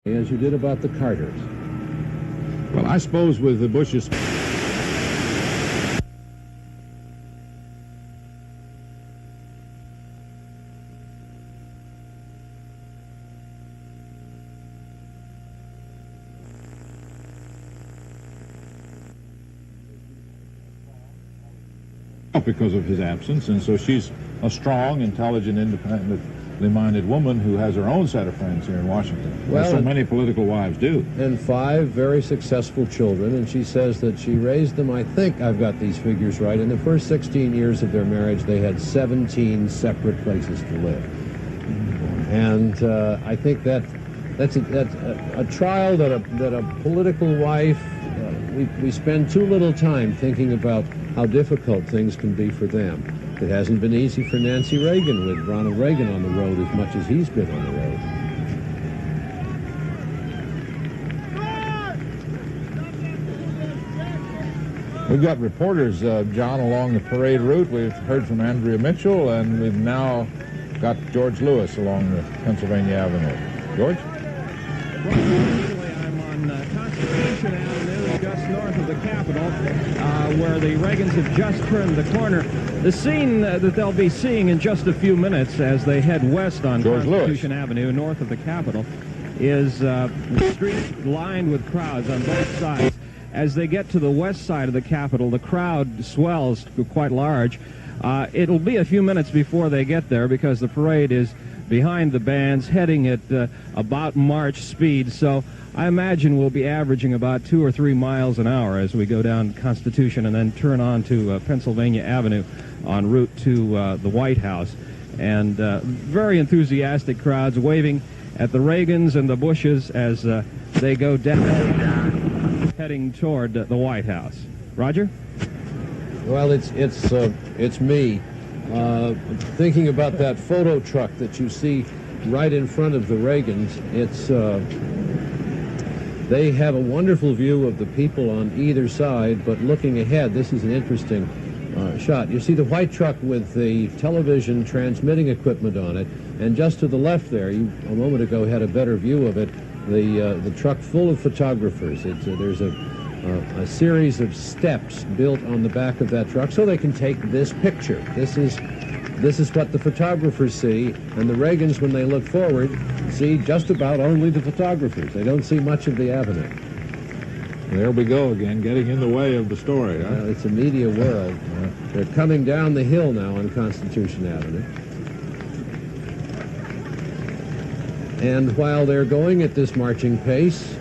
as you did about the Carters. Well, I suppose with the Bushes... because of his absence, and so she's a strong, intelligent, independently minded woman who has her own set of friends here in Washington, as so many political wives do. And 5 very successful children, and she says that she raised them, I think I've got these figures right, in the first 16 years of their marriage they had 17 separate places to live. And I think that's a trial that a political wife, we spend too little time thinking about how difficult things can be for them. It hasn't been easy for Nancy Reagan with Ronald Reagan on the road as much as he's been on the road. We've got reporters, John, along the parade route. We've heard from Andrea Mitchell, and we've now got George Lewis along the Pennsylvania Avenue. George? I'm on Constitution Avenue, just north of the Capitol, where the Reagans have just turned the corner. The scene that they'll be seeing in just a few minutes as they head west on Constitution Avenue, north of the Capitol, is a street lined with crowds on both sides. As they get to the west side of the Capitol, the crowd swells quite large. It'll be a few minutes before they get there because the parade is behind the bands, heading at about march speed, so I imagine we'll be averaging about 2 or 3 miles an hour as we go down Constitution and then turn on to Pennsylvania Avenue en route to the White House. And very enthusiastic crowds waving at the Reagans and the Bushes as they go down, heading toward the White House. Roger? Well, it's me. Thinking about that photo truck that you see right in front of the Reagans, they have a wonderful view of the people on either side, but looking ahead, this is an interesting shot. You see the white truck with the television transmitting equipment on it, and just to the left there, you a moment ago had a better view of it, the truck full of photographers. There's a series of steps built on the back of that truck so they can take this picture. This is what the photographers see, and the Reagans, when they look forward, see just about only the photographers. They don't see much of the avenue. There we go again, getting in the way of the story. Huh? It's a media world. They're coming down the hill now on Constitution Avenue. And while they're going at this marching pace,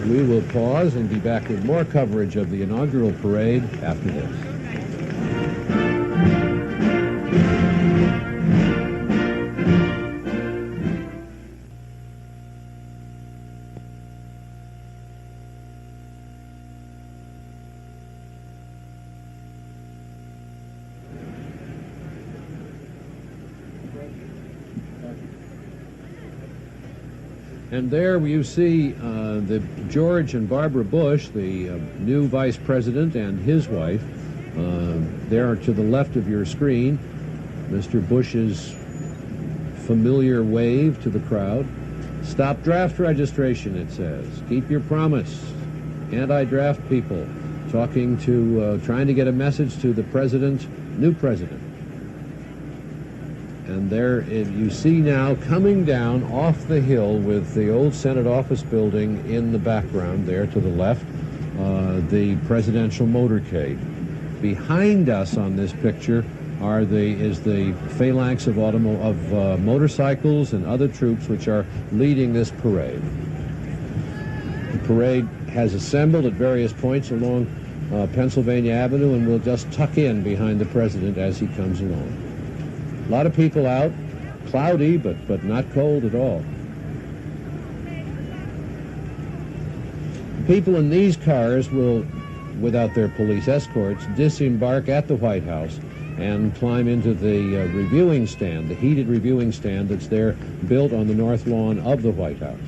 we will pause and be back with more coverage of the inaugural parade after this. And there you see the George and Barbara Bush, the new vice president, and his wife. There to the left of your screen, Mr. Bush's familiar wave to the crowd. Stop draft registration, it says. Keep your promise. Anti-draft people talking to, trying to get a message to the president, new president. And there you see now coming down off the hill with the old Senate office building in the background there to the left, the presidential motorcade. Behind us on this picture is the phalanx of motorcycles and other troops which are leading this parade. The parade has assembled at various points along Pennsylvania Avenue and will just tuck in behind the president as he comes along. A lot of people out, cloudy, but not cold at all. People in these cars will, without their police escorts, disembark at the White House and climb into the reviewing stand, the heated reviewing stand that's there, built on the north lawn of the White House.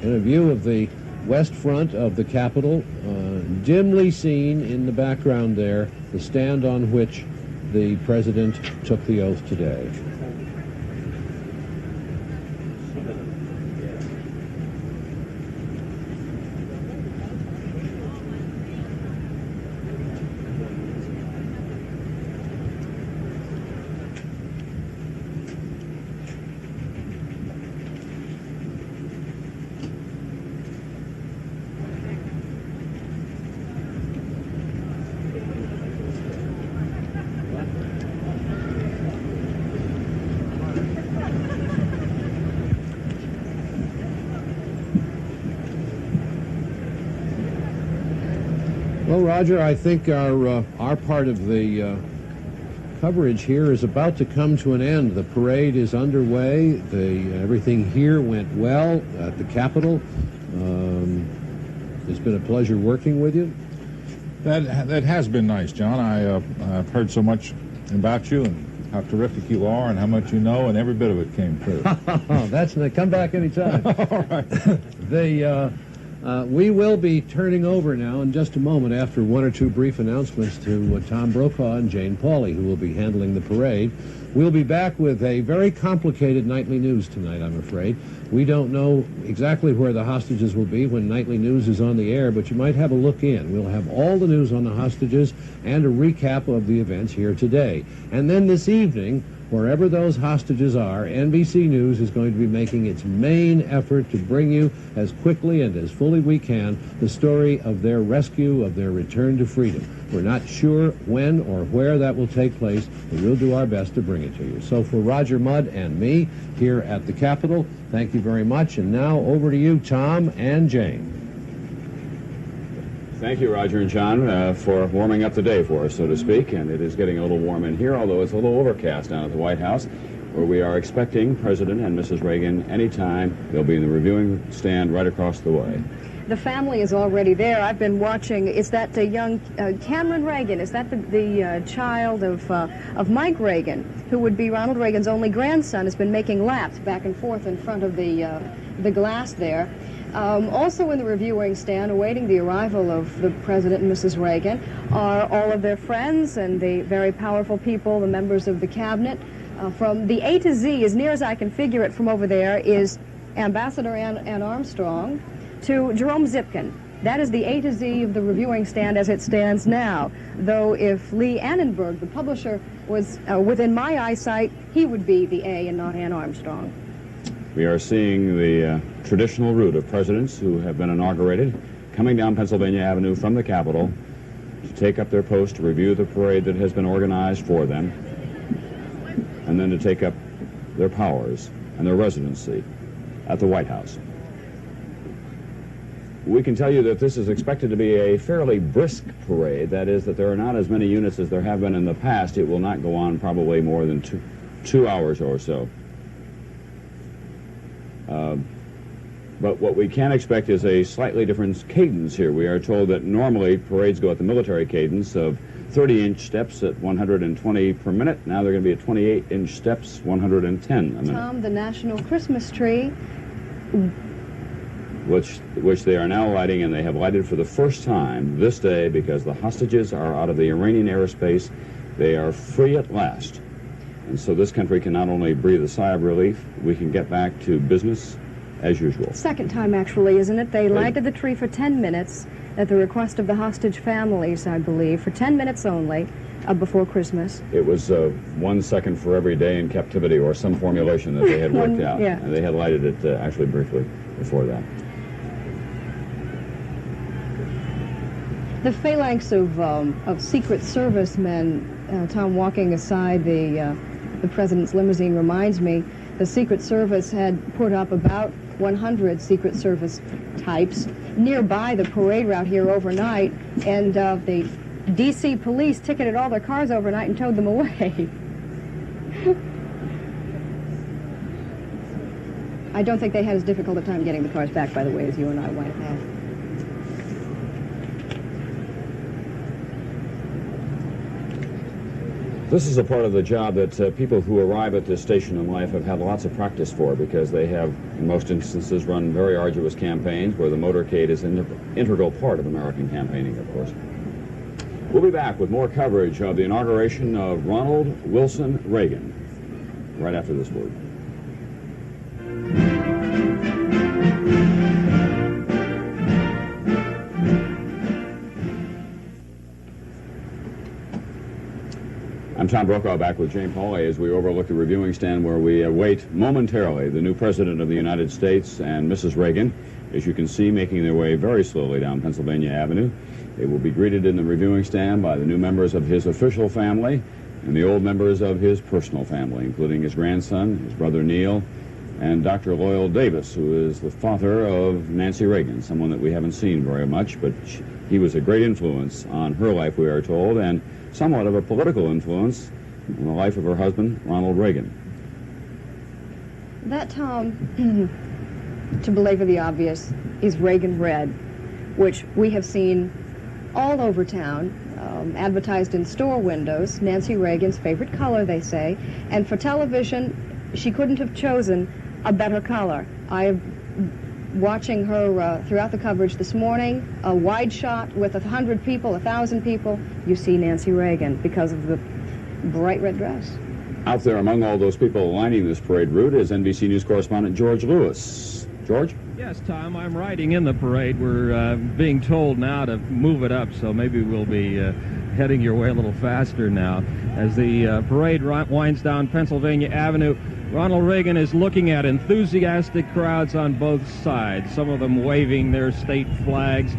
In a view of the west front of the Capitol, dimly seen in the background there, the stand on which the president took the oath today. Well, Roger, I think our part of the coverage here is about to come to an end. The parade is underway. Everything here went well at the Capitol. It's been a pleasure working with you. That has been nice, John. I've heard so much about you and how terrific you are and how much you know, and every bit of it came true. Come back anytime. All right. We will be turning over now in just a moment after one or two brief announcements to Tom Brokaw and Jane Pauley, who will be handling the parade. We'll be back with a very complicated nightly news tonight, I'm afraid. We don't know exactly where the hostages will be when nightly news is on the air, but you might have a look in. We'll have all the news on the hostages and a recap of the events here today. And then this evening, wherever those hostages are, NBC News is going to be making its main effort to bring you as quickly and as fully we can the story of their rescue, of their return to freedom. We're not sure when or where that will take place, but we'll do our best to bring it to you. So for Roger Mudd and me here at the Capitol, thank you very much. And now over to you, Tom and Jane. Thank you, Roger and John, for warming up the day for us, so to speak. And it is getting a little warm in here, although it's a little overcast down at the White House, where we are expecting President and Mrs. Reagan anytime. They'll be in the reviewing stand right across the way. The family is already there. I've been watching. Is that the young Cameron Reagan? Is that the child of Mike Reagan, who would be Ronald Reagan's only grandson? Has been making laps back and forth in front of the glass there. Also in the reviewing stand, awaiting the arrival of the President and Mrs. Reagan, are all of their friends and the very powerful people, the members of the cabinet. From the A to Z, as near as I can figure it from over there, is Ambassador Ann Armstrong to Jerome Zipkin. That is the A to Z of the reviewing stand as it stands now. Though if Lee Annenberg, the publisher, was within my eyesight, he would be the A and not Ann Armstrong. We are seeing the traditional route of presidents who have been inaugurated coming down Pennsylvania Avenue from the Capitol to take up their post to review the parade that has been organized for them, and then to take up their powers and their residency at the White House. We can tell you that this is expected to be a fairly brisk parade. That is, that there are not as many units as there have been in the past. It will not go on probably more than two hours or so. But what we can expect is a slightly different cadence here. We are told that normally parades go at the military cadence of 30-inch steps at 120 per minute. Now they're going to be at 28-inch steps, 110 a minute. Tom, the national Christmas tree, which they are now lighting, and they have lighted for the first time this day because the hostages are out of the Iranian airspace. They are free at last. And so this country can not only breathe a sigh of relief, we can get back to business as usual. Second time, actually, isn't it? They lighted the tree for 10 minutes at the request of the hostage families, I believe, for 10 minutes only before Christmas. It was 1 second for every day in captivity, or some formulation that they had worked out. Yeah. And they had lighted it actually briefly before that. The phalanx of Secret Service men, Tom, walking aside the President's limousine reminds me the Secret Service had put up about 100 Secret Service types nearby the parade route here overnight, and the D.C. police ticketed all their cars overnight and towed them away. I don't think they had as difficult a time getting the cars back, by the way, as you and I went. This is a part of the job that people who arrive at this station in life have had lots of practice for, because they have, in most instances, run very arduous campaigns where the motorcade is an integral part of American campaigning, of course. We'll be back with more coverage of the inauguration of Ronald Wilson Reagan right after this word. I'm Tom Brokaw, back with Jane Pauley as we overlook the reviewing stand where we await momentarily the new President of the United States and Mrs. Reagan, as you can see, making their way very slowly down Pennsylvania Avenue. They will be greeted in the reviewing stand by the new members of his official family and the old members of his personal family, including his grandson, his brother Neil, and Dr. Loyal Davis, who is the father of Nancy Reagan, someone that we haven't seen very much, but he was a great influence on her life, we are told, and somewhat of a political influence in the life of her husband, Ronald Reagan. That, Tom, to belabor the obvious, is Reagan Red, which we have seen all over town, advertised in store windows. Nancy Reagan's favorite color, they say, and for television, she couldn't have chosen a better color. Watching her throughout the coverage this morning, a wide shot with 100 people, 1,000 people, you see Nancy Reagan because of the bright red dress. Out there among all those people lining this parade route is NBC News correspondent George Lewis. George? Yes, Tom, I'm riding in the parade. We're being told now to move it up, so maybe we'll be heading your way a little faster now. As the parade winds down Pennsylvania Avenue, Ronald Reagan is looking at enthusiastic crowds on both sides, some of them waving their state flags.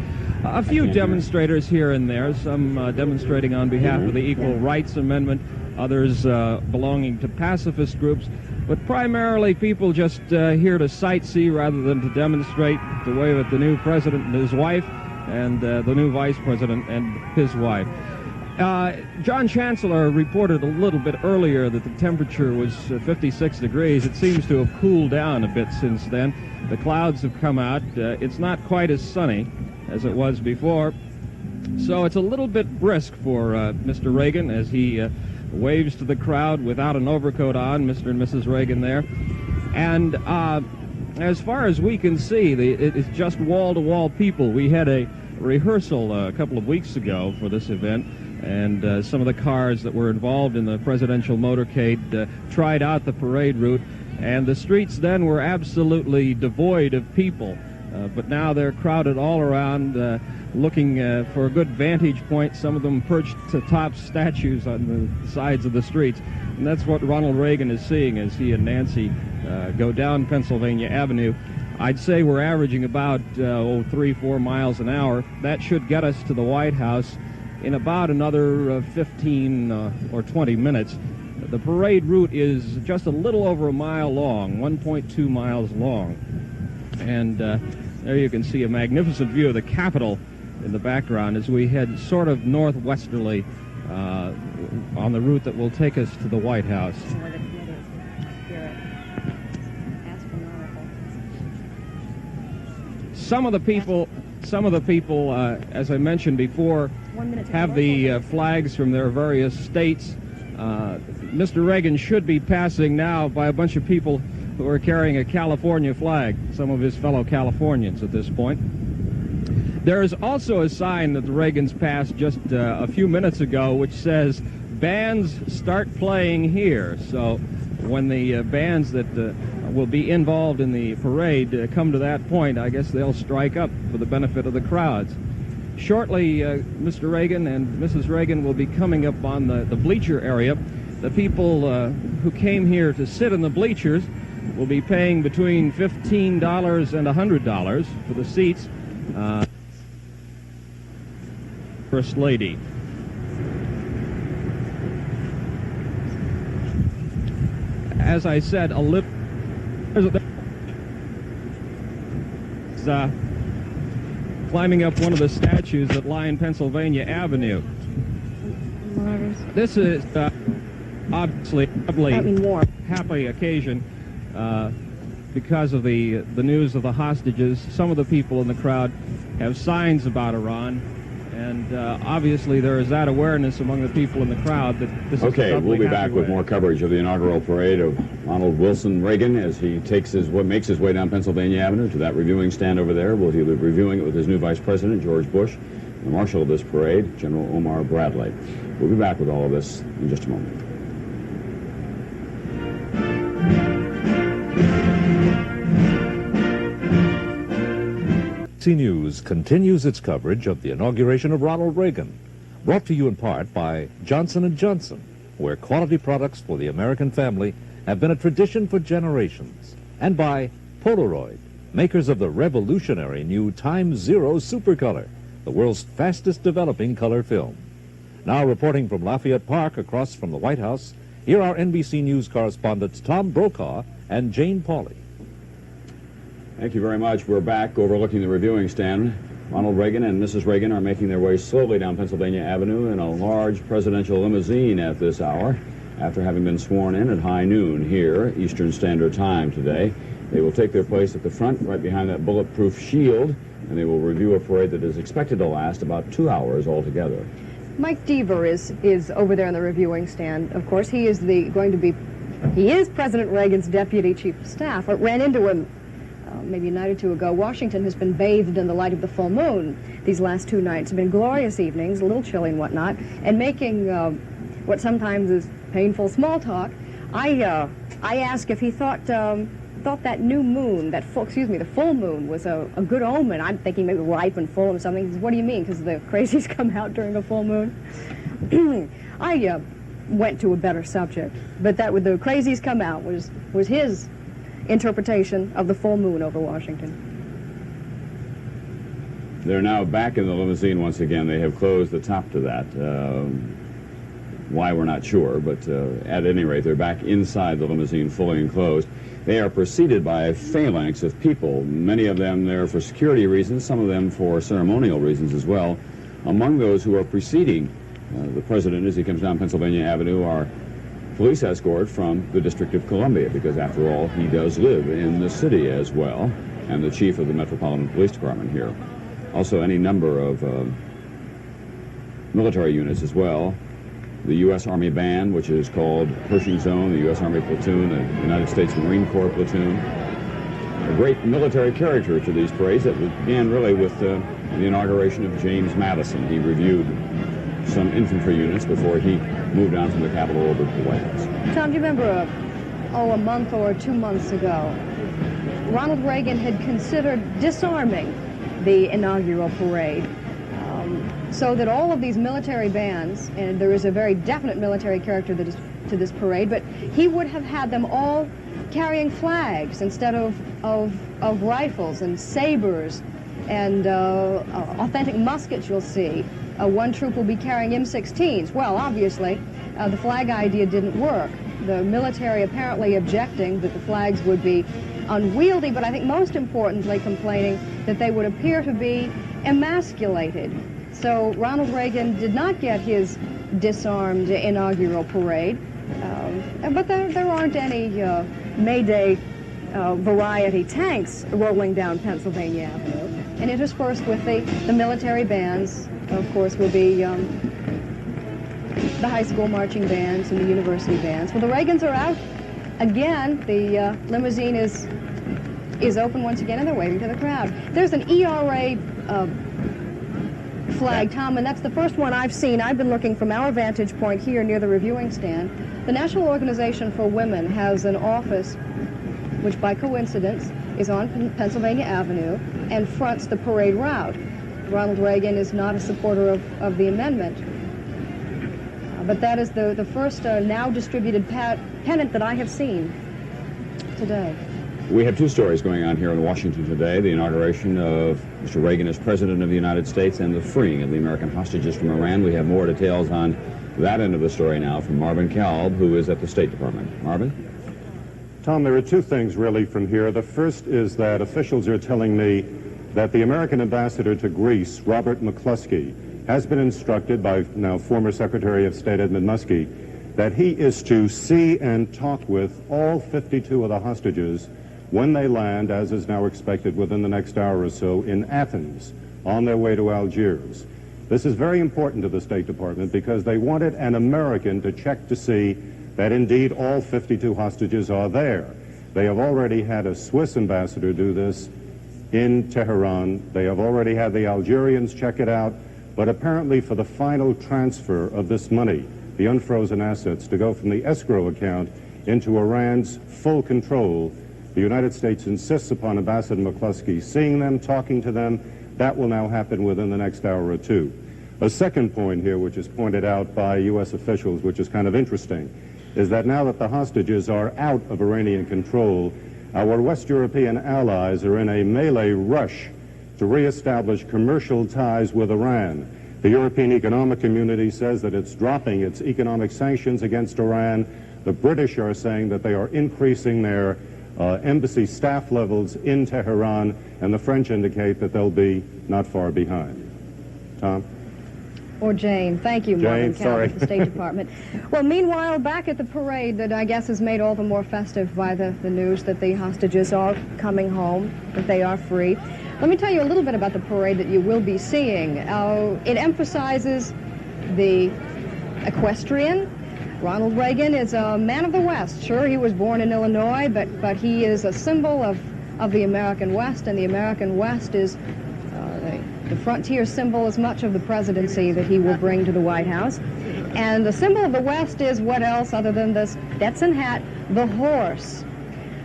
A few demonstrators here and there, some demonstrating on behalf of the Equal Rights Amendment, others belonging to pacifist groups, but primarily people just here to sightsee rather than to demonstrate, to wave at the new president and his wife, and the new vice president and his wife. John Chancellor reported a little bit earlier that the temperature was 56 degrees. It seems to have cooled down a bit since then. The clouds have come out. It's not quite as sunny as it was before. So it's a little bit brisk for Mr. Reagan as he waves to the crowd without an overcoat on, Mr. and Mrs. Reagan there. And as far as we can see, it's just wall-to-wall people. We had a rehearsal a couple of weeks ago for this event, and some of the cars that were involved in the presidential motorcade tried out the parade route, and the streets then were absolutely devoid of people. But now they're crowded all around, looking for a good vantage point, some of them perched atop statues on the sides of the streets. And that's what Ronald Reagan is seeing as he and Nancy go down Pennsylvania Avenue. I'd say we're averaging about 3-4 miles an hour. That should get us to the White House in about another 15 or 20 minutes. The parade route is just a little over a mile long, 1.2 miles long. And there you can see a magnificent view of the Capitol in the background as we head sort of northwesterly on the route that will take us to the White House. Some of the people, as I mentioned before, have the flags from their various states. Mr. Reagan should be passing now by a bunch of people who are carrying a California flag, some of his fellow Californians at this point. There is also a sign that the Reagans passed just a few minutes ago which says, "Bands start playing here." So when the bands that will be involved in the parade come to that point, I guess they'll strike up for the benefit of the crowds. Shortly, Mr. Reagan and Mrs. Reagan will be coming up on the bleacher area. The people who came here to sit in the bleachers will be paying between $15 and $100 for the seats. First Lady. As I said, climbing up one of the statues that line Pennsylvania Avenue. This is obviously a happy occasion because of the news of the hostages. Some of the people in the crowd have signs about Iran, And obviously there is that awareness among the people in the crowd that this is Okay, a we'll be happy back with way. more coverage of the inaugural parade of Ronald Wilson Reagan as he makes his way down Pennsylvania Avenue to that reviewing stand over there. He'll be reviewing it with his new Vice President, George Bush, and the Marshal of this parade, General Omar Bradley. We'll be back with all of this in just a moment. NBC News continues its coverage of the inauguration of Ronald Reagan, brought to you in part by Johnson & Johnson, where quality products for the American family have been a tradition for generations, and by Polaroid, makers of the revolutionary new Time Zero Supercolor, the world's fastest developing color film. Now reporting from Lafayette Park across from the White House, here are NBC News correspondents Tom Brokaw and Jane Pauley. Thank you very much. We're back overlooking the reviewing stand. Ronald Reagan and Mrs. Reagan are making their way slowly down Pennsylvania Avenue in a large presidential limousine at this hour, after having been sworn in at high noon here, Eastern Standard Time today. They will take their place at the front, right behind that bulletproof shield, and they will review a parade that is expected to last about 2 hours altogether. Mike Deaver is over there in the reviewing stand. Of course, he is President Reagan's deputy chief of staff. I ran into him maybe a night or two ago. Washington has been bathed in the light of the full moon these last 2 nights. Have been glorious evenings, a little chilly and whatnot, and making what sometimes is painful small talk. I asked if he thought that new moon, the full moon was a good omen. I'm thinking maybe ripe and full or something. He says, what do you mean? Because the crazies come out during a full moon. I went to a better subject, but that with the crazies come out was his interpretation of the full moon over Washington. They're now back in the limousine once again. They have closed the top to that. Why, we're not sure, but at any rate, they're back inside the limousine, fully enclosed. They are preceded by a phalanx of people, many of them there for security reasons, some of them for ceremonial reasons as well. Among those who are preceding the president as he comes down Pennsylvania Avenue are police escort from the District of Columbia, because after all, he does live in the city as well, and the chief of the Metropolitan Police Department here. Also, any number of military units as well. The U.S. Army Band, which is called Pershing Zone, the U.S. Army Platoon, the United States Marine Corps Platoon. A great military character to these parades that began really with the inauguration of James Madison. He reviewed some infantry units before he moved on from the Capitol over to the White House. Tom, do you remember a month or 2 months ago, Ronald Reagan had considered disarming the inaugural parade so that all of these military bands, and there is a very definite military character that is to this parade, but he would have had them all carrying flags instead of rifles and sabers and authentic muskets you'll see. One troop will be carrying M16s. Well, obviously, the flag idea didn't work. The military apparently objecting that the flags would be unwieldy, but I think most importantly complaining that they would appear to be emasculated. So Ronald Reagan did not get his disarmed inaugural parade, but there aren't any May Day variety tanks rolling down Pennsylvania Avenue. And interspersed with the military bands, of course, will be the high school marching bands and the university bands. Well, the Reagans are out again. The limousine is open once again, and they're waving to the crowd. There's an ERA flag, Tom, and that's the first one I've seen. I've been looking from our vantage point here near the reviewing stand. The National Organization for Women has an office which, by coincidence, is on Pennsylvania Avenue and fronts the parade route. Ronald Reagan is not a supporter of the amendment, but that is the first now distributed pennant that I have seen today. We have two stories going on here in Washington today: the inauguration of Mr. Reagan as President of the United States and the freeing of the American hostages from Iran. We have more details on that end of the story now from Marvin Kalb, who is at the State Department. Marvin? Tom, there are two things really from here. The first is that officials are telling me that the American ambassador to Greece, Robert McCluskey, has been instructed by now former Secretary of State Edmund Muskie that he is to see and talk with all 52 of the hostages when they land, as is now expected within the next hour or so, in Athens on their way to Algiers. This is very important to the State Department because they wanted an American to check to see that indeed all 52 hostages are there. They have already had a Swiss ambassador do this in Tehran. They have already had the Algerians check it out. But apparently for the final transfer of this money, the unfrozen assets, to go from the escrow account into Iran's full control, the United States insists upon Ambassador McCluskey seeing them, talking to them. That will now happen within the next hour or two. A second point here, which is pointed out by U.S. officials, which is kind of interesting, is that now that the hostages are out of Iranian control, our West European allies are in a melee rush to reestablish commercial ties with Iran. The European Economic Community says that it's dropping its economic sanctions against Iran. The British are saying that they are increasing their embassy staff levels in Tehran, and the French indicate that they'll be not far behind. Tom? Or Jane. Thank you, Marvin Jane, Calvert, sorry. the State Department. Well, meanwhile, back at the parade that I guess is made all the more festive by the news that the hostages are coming home, that they are free. Let me tell you a little bit about the parade that you will be seeing. It emphasizes the equestrian. Ronald Reagan is a man of the West. Sure, he was born in Illinois, but he is a symbol of the American West, and the American West is the frontier symbol as much of the presidency that he will bring to the White House. And the symbol of the West is what else other than this Stetson hat? The horse.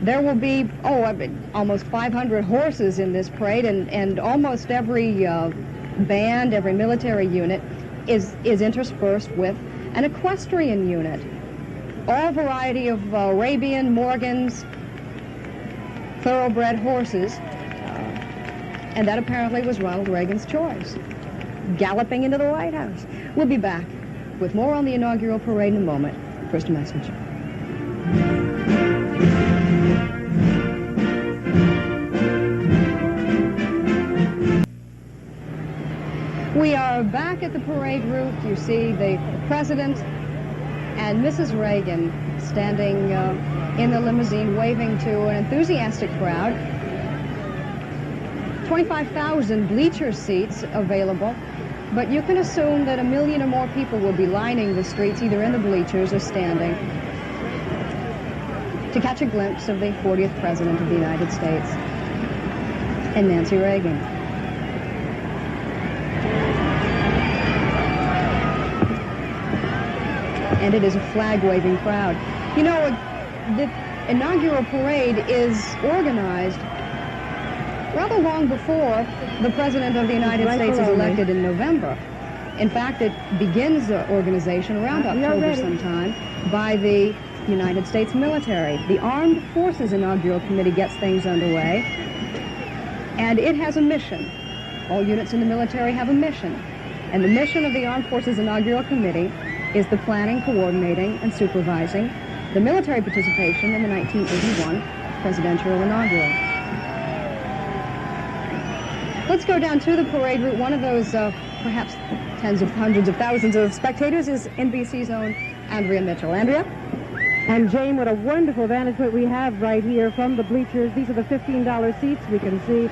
There will be, almost 500 horses in this parade, and almost every band, every military unit is interspersed with an equestrian unit. All variety of Arabian, Morgans, thoroughbred horses. And that apparently was Ronald Reagan's choice, galloping into the White House. We'll be back with more on the inaugural parade in a moment. First, a message. We are back at the parade route. You see the President and Mrs. Reagan standing in the limousine waving to an enthusiastic crowd. 25,000 bleacher seats available, but you can assume that 1 million or more people will be lining the streets, either in the bleachers or standing, to catch a glimpse of the 40th President of the United States and Nancy Reagan. And it is a flag-waving crowd. You know, the inaugural parade is organized rather long before the President of the United States is elected in November. In fact, it begins the organization around October sometime by the United States military. The Armed Forces Inaugural Committee gets things underway, and it has a mission. All units in the military have a mission, and the mission of the Armed Forces Inaugural Committee is the planning, coordinating, and supervising the military participation in the 1981 presidential inaugural. Let's go down to the parade route. One of those perhaps tens of hundreds of thousands of spectators is NBC's own Andrea Mitchell. Andrea? And Jane, what a wonderful vantage point we have right here from the bleachers. These are the $15 seats. We can see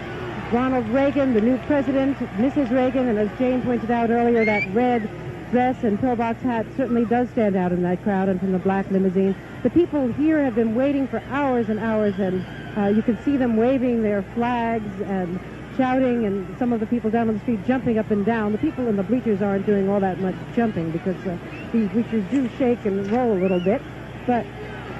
Ronald Reagan, the new president, Mrs. Reagan, and as Jane pointed out earlier, that red dress and pillbox hat certainly does stand out in that crowd, and from the black limousine. The people here have been waiting for hours and hours, and you can see them waving their flags and shouting, and some of the people down on the street jumping up and down. The people in the bleachers aren't doing all that much jumping because these bleachers do shake and roll a little bit, but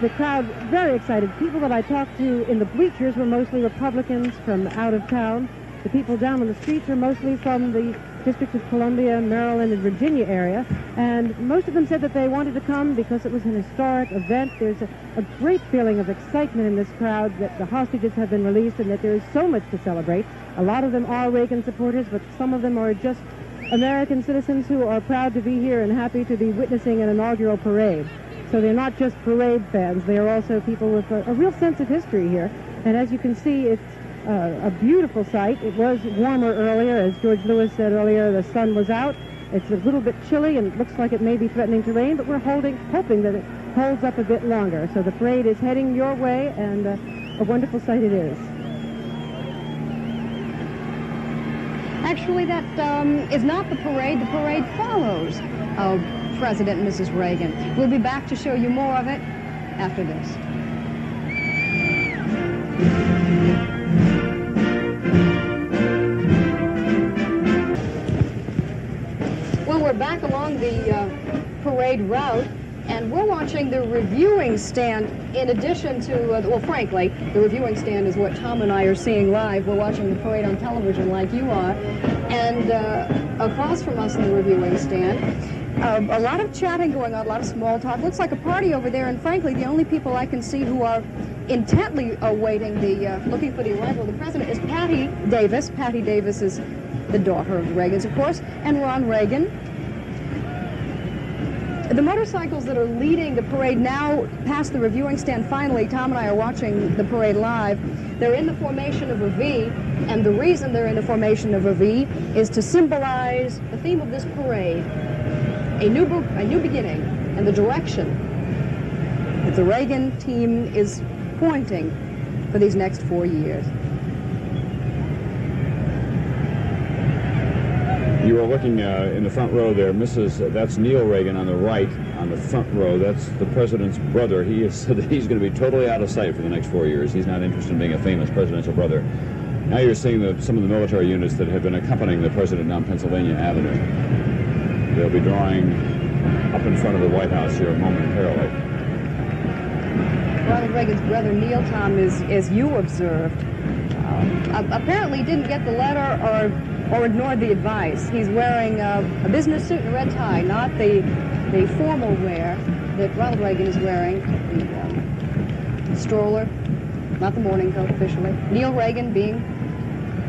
the crowd very excited. People that I talked to in the bleachers were mostly Republicans from out of town. The people down on the streets are mostly from the District of Columbia, Maryland, and Virginia area, and most of them said that they wanted to come because it was an historic event. There's a great feeling of excitement in this crowd that the hostages have been released and that there is so much to celebrate. A lot of them are Reagan supporters, but some of them are just American citizens who are proud to be here and happy to be witnessing an inaugural parade. So they're not just parade fans, they are also people with a real sense of history here. And as you can see, it's a beautiful sight. It was warmer earlier. As George Lewis said earlier, the sun was out. It's a little bit chilly and it looks like it may be threatening to rain, but we're hoping that it holds up a bit longer. So the parade is heading your way, and a wonderful sight it is. actually, that is not the parade. The parade follows President and Mrs. Reagan. We'll be back to show you more of it after this. Well, we're back along the parade route, and we're watching the reviewing stand in addition to, well, frankly, the reviewing stand is what Tom and I are seeing live. We're watching the parade on television like you are. And across from us in the reviewing stand, a lot of chatting going on, a lot of small talk. Looks like a party over there, and frankly, the only people I can see who are intently awaiting the, looking for the arrival of the president is Patty Davis. Patty Davis is the daughter of the Reagans, of course, and Ron Reagan. The motorcycles that are leading the parade now past the reviewing stand, finally, Tom and I are watching the parade live. They're in the formation of a V, and the reason they're in the formation of a V is to symbolize the theme of this parade, a new beginning, and the direction that the Reagan team is pointing for these next 4 years. You are looking in the front row there, that's Neil Reagan on the right, on the front row. That's the president's brother. He has said that he's going to be totally out of sight for the next 4 years. He's not interested in being a famous presidential brother. Now you're seeing some of the military units that have been accompanying the president down Pennsylvania Avenue. They'll be drawing up in front of the White House here momentarily. Ronald Reagan's brother Neil, Tom, as you observed, apparently didn't get the letter or ignored the advice. He's wearing a business suit and a red tie, not the formal wear that Ronald Reagan is wearing, the stroller, not the morning coat officially. Neil Reagan, being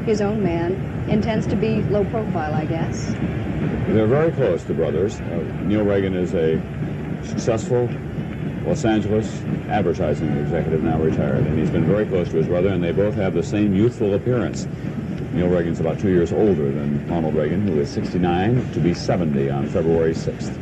his own man, intends to be low profile, I guess. They're very close, the brothers. Neil Reagan is a successful Los Angeles advertising executive, now retired, and he's been very close to his brother, and they both have the same youthful appearance. Neil Reagan's about 2 years older than Ronald Reagan, who is 69 to be 70 on February 6th.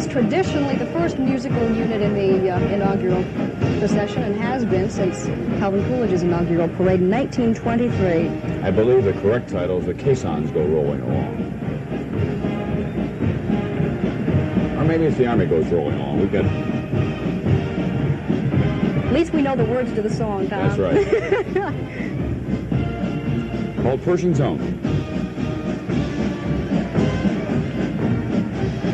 Traditionally the first musical unit in the inaugural procession, and has been since Calvin Coolidge's inaugural parade in 1923. I believe the correct title is The Caissons Go Rolling Along. Or maybe it's The Army Goes Rolling Along. We've got... At least we know the words to the song, Tom. That's right. Called Pershing's Own.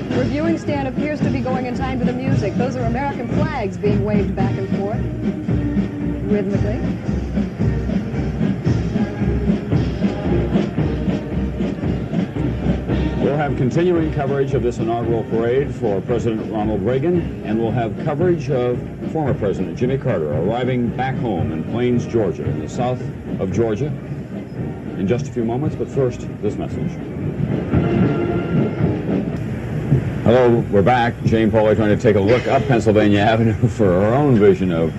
The reviewing stand appears to be going in time to the music. Those are American flags being waved back and forth rhythmically. We'll have continuing coverage of this inaugural parade for President Ronald Reagan, and we'll have coverage of former President Jimmy Carter arriving back home in Plains, Georgia, in the south of Georgia, in just a few moments. But first, this message. Hello, we're back. Jane Pauley trying to take a look up Pennsylvania Avenue for her own vision of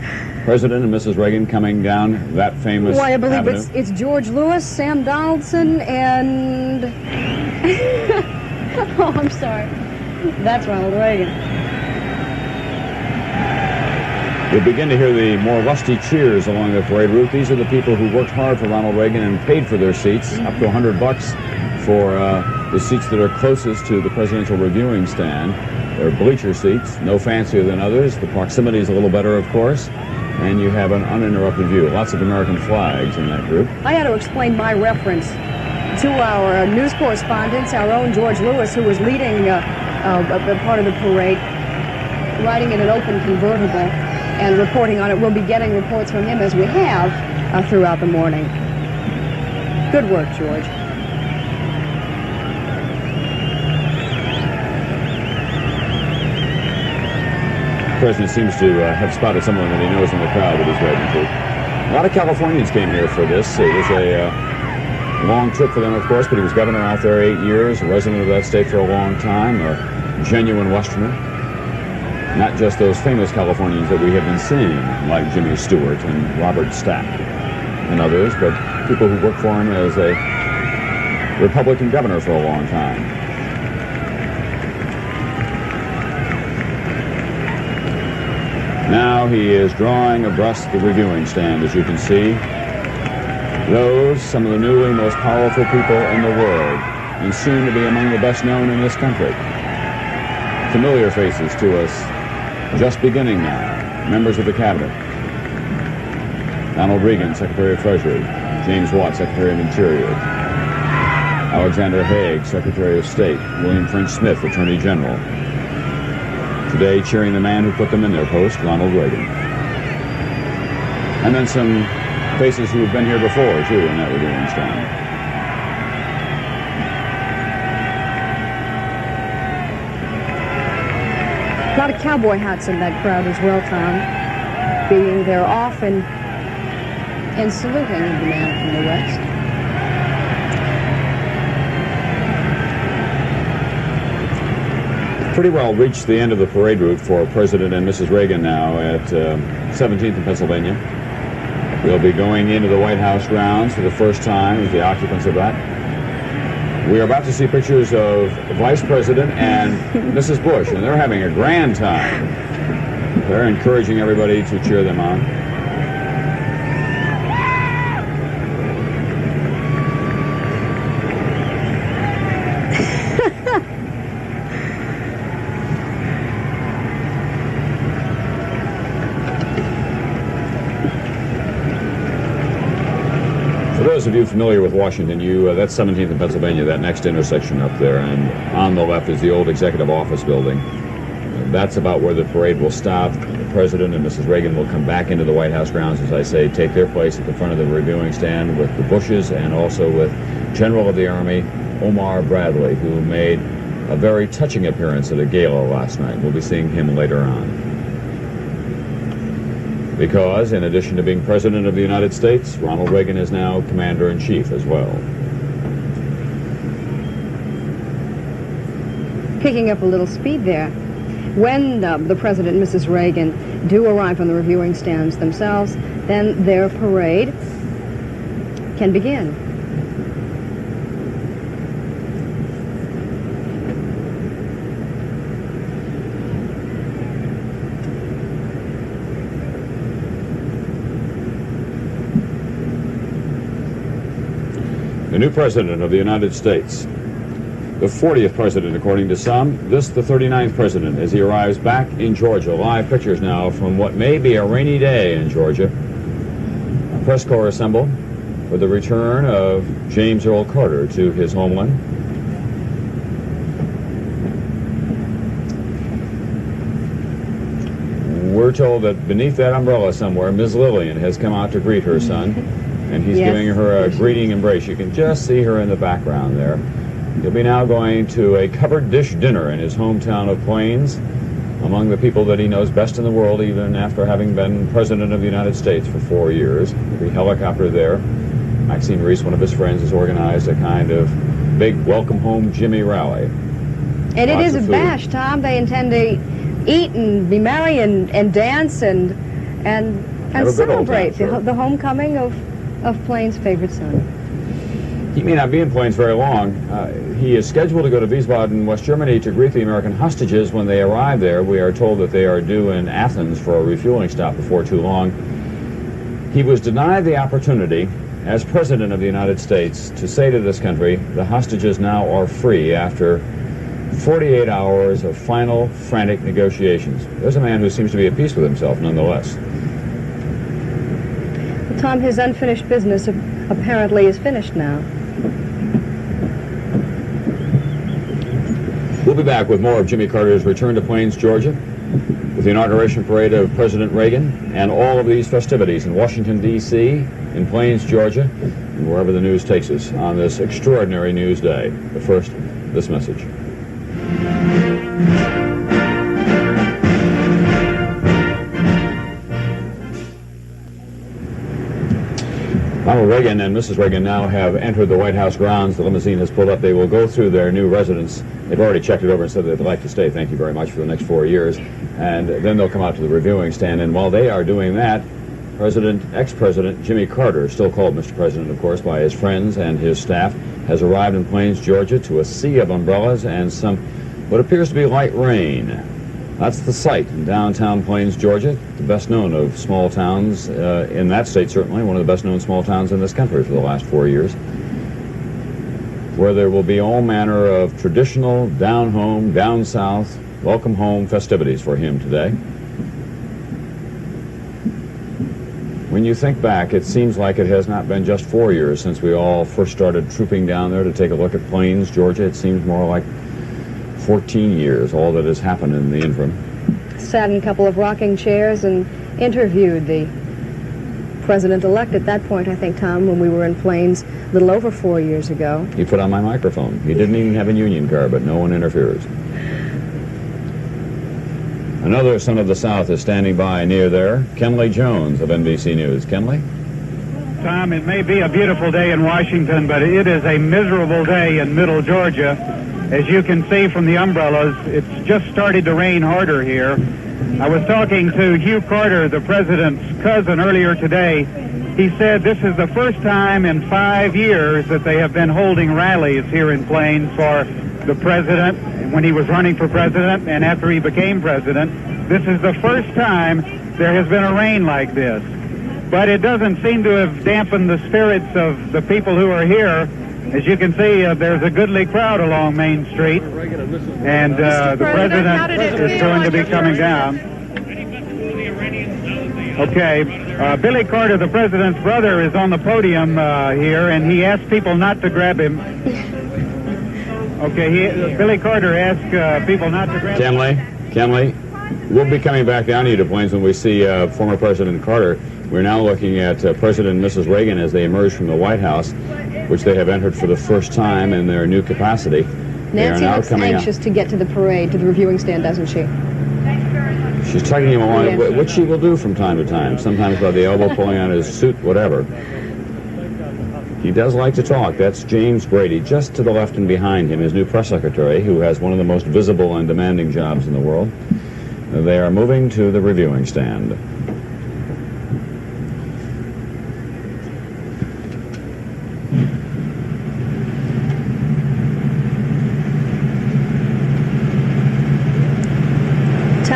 President and Mrs. Reagan coming down that famous Why, I believe avenue. it's George Lewis, Sam Donaldson, and... oh, I'm sorry. That's Ronald Reagan. You'll begin to hear the more lusty cheers along the parade route. These are the people who worked hard for Ronald Reagan and paid for their seats, up to $100. for the seats that are closest to the presidential reviewing stand. They're bleacher seats, no fancier than others. The proximity is a little better, of course, and you have an uninterrupted view. Lots of American flags in that group. I had to explain my reference to our news correspondents, our own George Lewis, who was leading a part of the parade, riding in an open convertible and reporting on it. We'll be getting reports from him, as we have throughout the morning. Good work, George. The president seems to have spotted someone that he knows in the crowd that he's riding to. A lot of Californians came here for this. It was a long trip for them, of course, but he was governor out there 8 years, a resident of that state for a long time, a genuine Westerner. Not just those famous Californians that we have been seeing, like Jimmy Stewart and Robert Stack and others, but people who worked for him as a Republican governor for a long time. Now he is drawing abreast the reviewing stand, as you can see. Those, some of the newly most powerful people in the world, and soon to be among the best known in this country. Familiar faces to us, just beginning now. Members of the cabinet. Ronald Reagan, Secretary of Treasury. James Watt, Secretary of Interior. Alexander Haig, Secretary of State. William French Smith, Attorney General. Today, cheering the man who put them in their post, Ronald Reagan. And then some faces who have been here before, too, in that reviewing stand. A lot of cowboy hats in that crowd as well, Tom, being there often and saluting the man from the West. Pretty well reached the end of the parade route for President and Mrs. Reagan now at 17th and Pennsylvania. We'll be going into the White House grounds for the first time as the occupants of that. We are about to see pictures of Vice President and Mrs. Bush, and they're having a grand time. They're encouraging everybody to cheer them on. For those of you familiar with Washington, that's 17th and Pennsylvania, that next intersection up there, and on the left is the old Executive Office Building. That's about where the parade will stop. The President and Mrs. Reagan will come back into the White House grounds, as I say, take their place at the front of the reviewing stand with the Bushes and also with General of the Army Omar Bradley, who made a very touching appearance at a gala last night. We'll be seeing him later on. Because, in addition to being President of the United States, Ronald Reagan is now Commander-in-Chief as well. Picking up a little speed there. When the President and Mrs. Reagan do arrive on the reviewing stands themselves, then their parade can begin. The new President of the United States, the 40th President according to some, this the 39th President as he arrives back in Georgia. Live pictures now from what may be a rainy day in Georgia. A press corps assemble for the return of James Earl Carter to his homeland. We're told that beneath that umbrella somewhere, Ms. Lillian has come out to greet her son. And he's giving her a greeting embrace. You can just see her in the background there. He'll be now going to a covered dish dinner in his hometown of Plains, among the people that he knows best in the world, even after having been President of the United States for 4 years. There'll be helicopter there. Maxine Reese, one of his friends, has organized a kind of big welcome home Jimmy rally. And it is a bash, Tom. They intend to eat and be merry and dance and celebrate the homecoming of Plains' favorite son. He may not be in Plains very long. He is scheduled to go to Wiesbaden, West Germany, to greet the American hostages when they arrive there. We are told that they are due in Athens for a refueling stop before too long. He was denied the opportunity as President of the United States, to say to this country, the hostages now are free after 48 hours of final, frantic negotiations. There's a man who seems to be at peace with himself, nonetheless. Tom, his unfinished business apparently is finished now. We'll be back with more of Jimmy Carter's return to Plains, Georgia, with the inauguration parade of President Reagan and all of these festivities in Washington, D.C., in Plains, Georgia, and wherever the news takes us on this extraordinary news day. But first, this message. Ronald Reagan and Mrs. Reagan now have entered the White House grounds. The limousine has pulled up. They will go through their new residence. They've already checked it over and said they'd like to stay. Thank you very much for the next 4 years. And then they'll come out to the reviewing stand. And while they are doing that, ex-President Jimmy Carter, still called Mr. President, of course, by his friends and his staff, has arrived in Plains, Georgia, to a sea of umbrellas and some what appears to be light rain. That's the site in downtown Plains, Georgia, the best known of small towns in that state, certainly, one of the best known small towns in this country for the last 4 years, where there will be all manner of traditional down home, down south, welcome home festivities for him today. When you think back, it seems like it has not been just 4 years since we all first started trooping down there to take a look at Plains, Georgia. It seems more like 14 years, all that has happened in the interim. Sat in a couple of rocking chairs and interviewed the president-elect at that point, I think, Tom, when we were in Plains a little over 4 years ago. He put on my microphone. He didn't even have a union card, but no one interferes. Another son of the South is standing by near there, Kenley Jones of NBC News. Kenley? Tom, it may be a beautiful day in Washington, but it is a miserable day in middle Georgia. As you can see from the umbrellas, it's just started to rain harder here. I was talking to Hugh Carter, the president's cousin, earlier today. He said this is the first time in 5 years that they have been holding rallies here in Plains for the president when he was running for president and after he became president. This is the first time there has been a rain like this. But it doesn't seem to have dampened the spirits of the people who are here. As you can see, there's a goodly crowd along Main Street, and the president is going to be coming down. Okay, Billy Carter, the president's brother, is on the podium here, and he asked people not to grab him. Okay, Billy Carter asked people not to grab him. Kenley, we'll be coming back down to you to Plains when we see former President Carter. We're now looking at President and Mrs. Reagan as they emerge from the White House, which they have entered for the first time in their new capacity. Nancy looks anxious to get to the parade, to the reviewing stand, doesn't she? She's tugging him along, which she will do from time to time, sometimes by the elbow, pulling on his suit, whatever. He does like to talk. That's James Brady, just to the left and behind him, his new press secretary, who has one of the most visible and demanding jobs in the world. They are moving to the reviewing stand.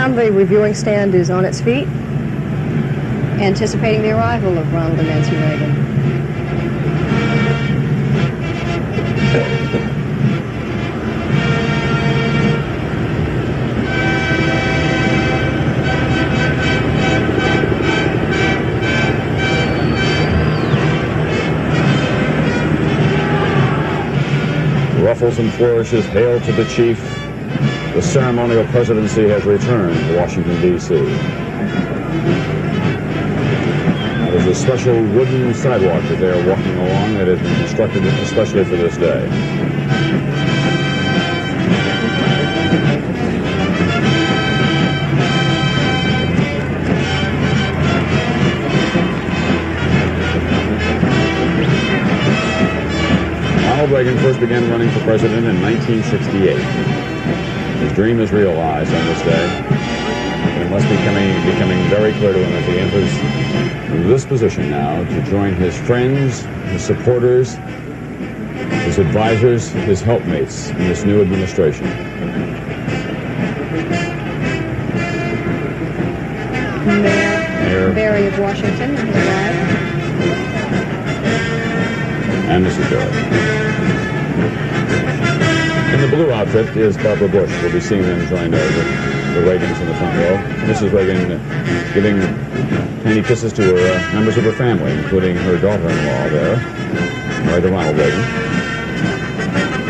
The reviewing stand is on its feet, anticipating the arrival of Ronald and Nancy Reagan. Ruffles and flourishes, hail to the chief. The ceremonial presidency has returned to Washington, D.C. There's a special wooden sidewalk that they are walking along that has been constructed especially for this day. Ronald Reagan first began running for president in 1968. His dream is realized on this day. It must be becoming very clear to him as he enters this position now to join his friends, his supporters, his advisors, his helpmates in this new administration. Mayor Barry of Washington has arrived. and Mrs. Dillard. In the blue outfit is Barbara Bush. We'll be seeing them join the Reagans in the front row. Mrs. Reagan giving tiny kisses to her members of her family, including her daughter-in-law there, married to Ronald Reagan.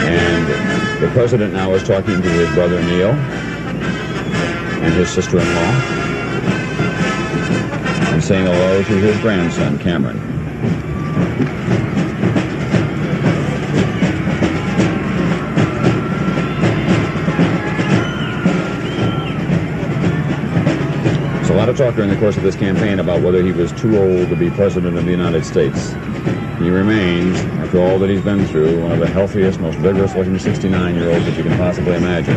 And the president now is talking to his brother Neil and his sister-in-law and saying hello to his grandson, Cameron. There's a lot of talk during the course of this campaign about whether he was too old to be president of the United States. He remains, after all that he's been through, one of the healthiest, most vigorous-looking 69-year-olds that you can possibly imagine.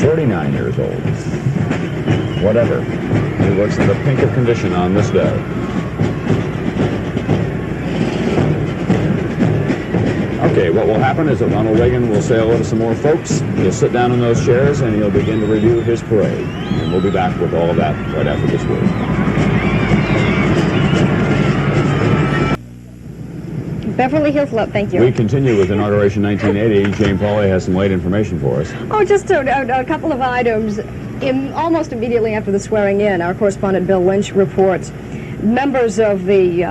49 years old. Whatever. He looks in the pink of condition on this day. Okay, what will happen is that Ronald Reagan will say hello to some more folks. He'll sit down in those chairs and he'll begin to review his parade. And we'll be back with all of that right after this word. Beverly Hills, thank you. We continue with Inauguration 1980. Jane Pauley has some late information for us. Oh, just a couple of items. Almost immediately after the swearing in, our correspondent Bill Lynch reports members of the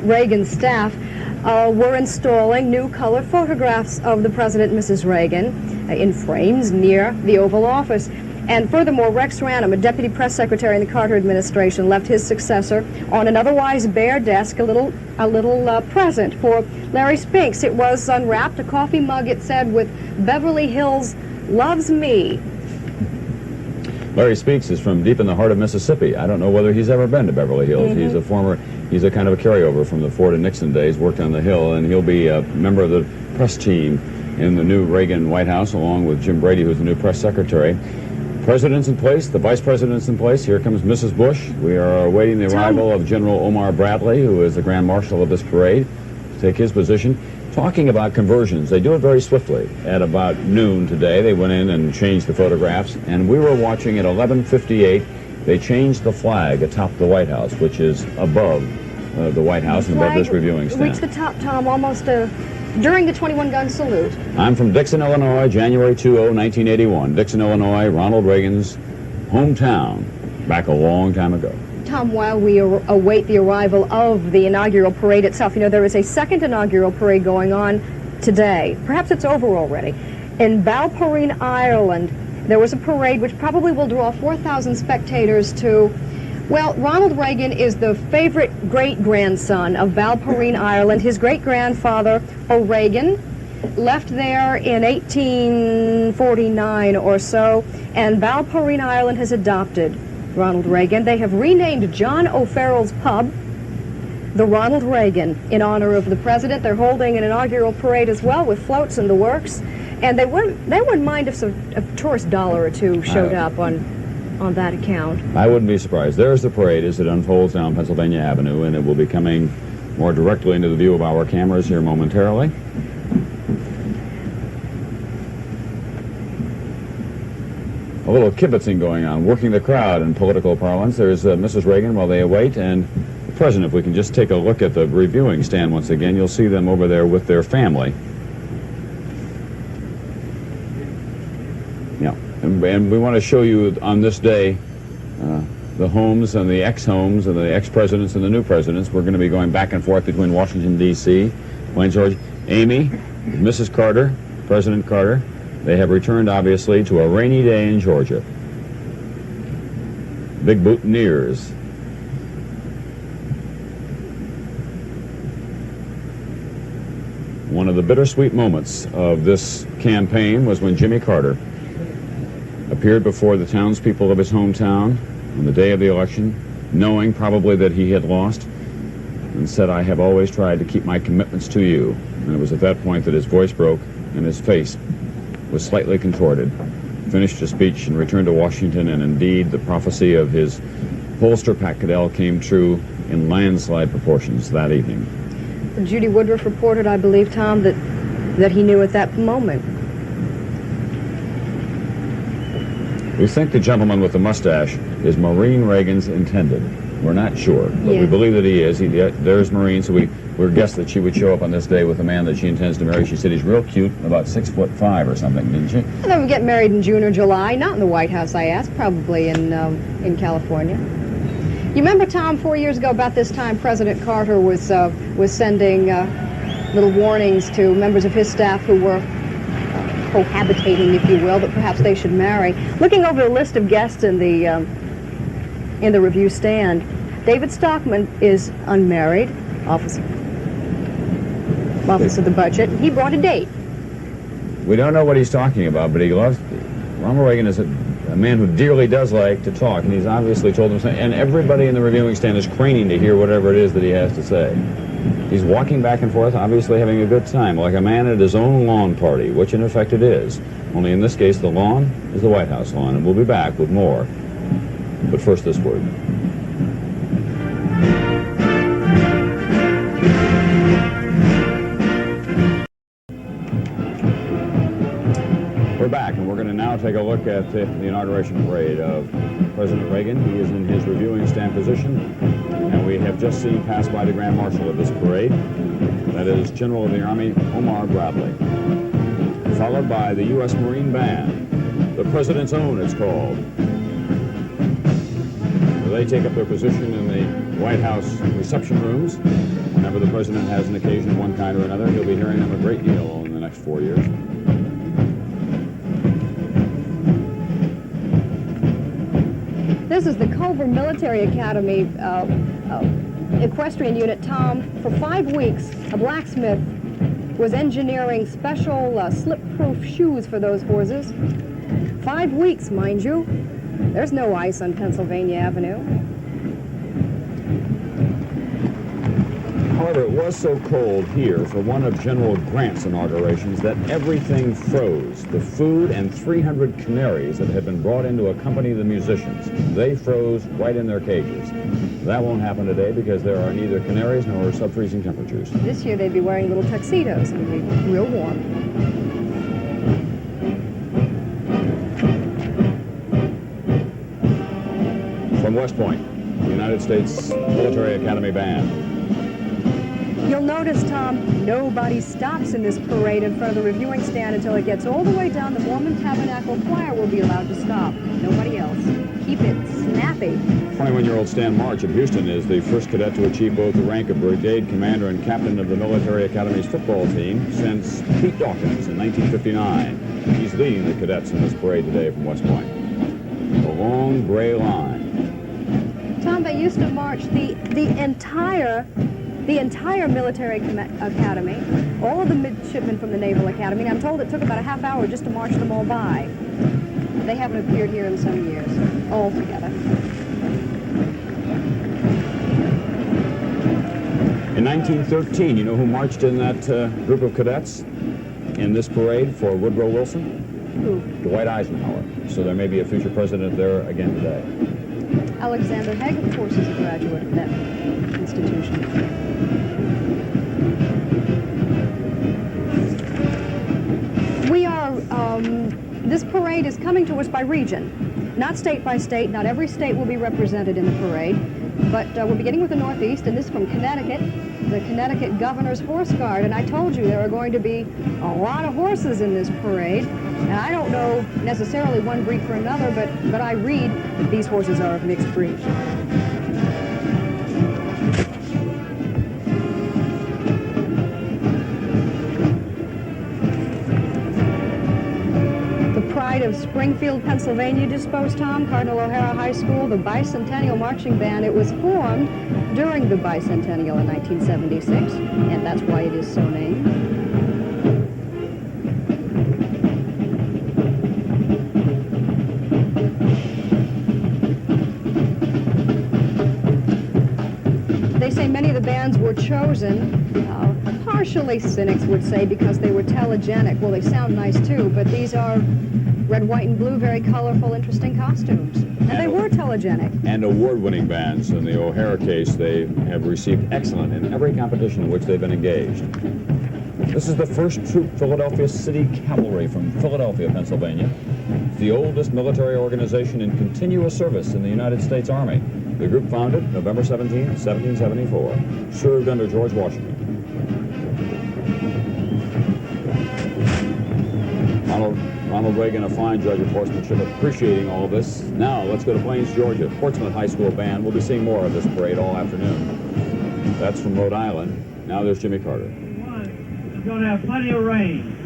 Reagan staff were installing new color photographs of the President and Mrs. Reagan in frames near the Oval Office. And furthermore, Rex Rannum, a deputy press secretary in the Carter administration, left his successor on an otherwise bare desk a little present for Larry Spinks. It was unwrapped, a coffee mug, it said, with Beverly Hills loves me. Larry Spinks is from deep in the heart of Mississippi. I don't know whether he's ever been to Beverly Hills. Mm-hmm. He's a kind of a carryover from the Ford and Nixon days, worked on the Hill, and he'll be a member of the press team in the new Reagan White House, along with Jim Brady, who's the new press secretary. President's in place, the vice president's in place. Here comes Mrs. Bush. We are awaiting the arrival of General Omar Bradley, who is the Grand Marshal of this parade, to take his position. Talking about conversions, they do it very swiftly. At about noon today, they went in and changed the photographs, and we were watching at 11:58. They changed the flag atop the White House, which is above the White House and above this reviewing stand. Reached the top, Tom, almost during the 21-gun salute. I'm from Dixon, Illinois, January 20, 1981. Dixon, Illinois, Ronald Reagan's hometown, back a long time ago. Tom, while we await the arrival of the inaugural parade itself, you know, there is a second inaugural parade going on today. Perhaps it's over already. In Balporeen, Ireland, there was a parade which probably will draw 4,000 spectators to, well, Ronald Reagan is the favorite great-grandson of Balporeen, Ireland. His great-grandfather, O'Regan, left there in 1849 or so, and Balporeen, Ireland has adopted Ronald Reagan. They have renamed John O'Farrell's pub the Ronald Reagan in honor of the president. They're holding an inaugural parade as well with floats in the works, and they wouldn't mind if a tourist dollar or two showed up on that account. I wouldn't be surprised. There's the parade as it unfolds down Pennsylvania Avenue, and it will be coming more directly into the view of our cameras here momentarily. A little kibitzing going on, working the crowd in political parlance. There's Mrs. Reagan while they await, and the president. If we can just take a look at the reviewing stand once again, you'll see them over there with their family. Yeah, and we want to show you on this day the homes and the ex-homes and the ex-presidents and the new presidents. We're going to be going back and forth between Washington, D.C., Wayne George, Amy, Mrs. Carter, President Carter. They have returned, obviously, to a rainy day in Georgia. Big boutonnieres. One of the bittersweet moments of this campaign was when Jimmy Carter appeared before the townspeople of his hometown on the day of the election, knowing probably that he had lost, and said, "I have always tried to keep my commitments to you." And it was at that point that his voice broke and his face was slightly contorted. Finished his speech and returned to Washington, and indeed the prophecy of his pollster Pat Caddell came true in landslide proportions that evening. Judy Woodruff reported, I believe, Tom, that he knew at that moment. We think the gentleman with the mustache is Maureen Reagan's intended. We're not sure, but we Yeah. believe that he is. There's Maureen, so we're guessed that she would show up on this day with a man that she intends to marry. She said he's real cute, about 6'5" or something, didn't she? And then we get married in June or July, not in the White House, I asked, probably in California. You remember, Tom, 4 years ago about this time, President Carter was sending little warnings to members of his staff who were cohabitating, if you will, that perhaps they should marry. Looking over the list of guests in the review stand, David Stockman is unmarried, Office of the Budget. He brought a date. We don't know what he's talking about, but he loves... Ronald Reagan is a man who dearly does like to talk, and he's obviously told him something, and everybody in the reviewing stand is craning to hear whatever it is that he has to say. He's walking back and forth, obviously having a good time, like a man at his own lawn party, which in effect it is. Only in this case, the lawn is the White House lawn, and we'll be back with more. But first, this word. We're back, and we're going to now take a look at the inauguration parade of President Reagan. He is in his reviewing stand position, and we have just seen pass by the Grand Marshal of this parade. That is General of the Army Omar Bradley, followed by the U.S. Marine Band. The President's Own, it's called. They take up their position in the White House reception rooms. Whenever the President has an occasion of one kind or another, he'll be hearing them a great deal in the next 4 years. This is the Culver Military Academy equestrian unit, Tom. For 5 weeks, a blacksmith was engineering special slip-proof shoes for those horses. 5 weeks, mind you. There's no ice on Pennsylvania Avenue. However, it was so cold here for one of General Grant's inaugurations that everything froze. The food and 300 canaries that had been brought in to accompany the musicians, they froze right in their cages. That won't happen today because there are neither canaries nor sub-freezing temperatures. This year they'd be wearing little tuxedos and it'd be real warm. From West Point, the United States Military Academy Band. You'll notice, Tom, nobody stops in this parade in front of the reviewing stand until it gets all the way down. The Mormon Tabernacle Choir will be allowed to stop. Nobody else. Keep it snappy. 21-year-old Stan March of Houston is the first cadet to achieve both the rank of brigade commander and captain of the Military Academy's football team since Pete Dawkins in 1959. He's leading the cadets in this parade today from West Point. The long gray line. Tom, they used to march the entire military academy, all of the midshipmen from the Naval Academy, and I'm told it took about a half hour just to march them all by. They haven't appeared here in some years, all together. In 1913, you know who marched in that group of cadets in this parade for Woodrow Wilson? Who? Dwight Eisenhower. So there may be a future president there again today. Alexander Haig, of course, is a graduate of that institution. We are, this parade is coming to us by region, not state by state. Not every state will be represented in the parade, but we're beginning with the Northeast, and this is from Connecticut, the Connecticut Governor's Horse Guard. And I told you there are going to be a lot of horses in this parade, and I don't know necessarily one breed for another, but I read that these horses are of mixed breed. Pride of Springfield, Pennsylvania, do you suppose, Tom? Cardinal O'Hara High School, the Bicentennial Marching Band. It was formed during the Bicentennial in 1976, and that's why it is so named. They say many of the bands were chosen, partially cynics would say, because they were telegenic. Well, they sound nice too, but these are red, white, and blue, very colorful, interesting costumes. And they were telegenic. And award-winning bands. In the O'Hara case, they have received excellent in every competition in which they've been engaged. This is the 1st Troop Philadelphia City Cavalry from Philadelphia, Pennsylvania. It's the oldest military organization in continuous service in the United States Army. The group founded November 17, 1774, served under George Washington. Ronald Reagan, a fine judge of horsemanship, appreciating all this. Now, let's go to Plains, Georgia. Portsmouth High School Band. We'll be seeing more of this parade all afternoon. That's from Rhode Island. Now there's Jimmy Carter. It's going to have plenty of rain.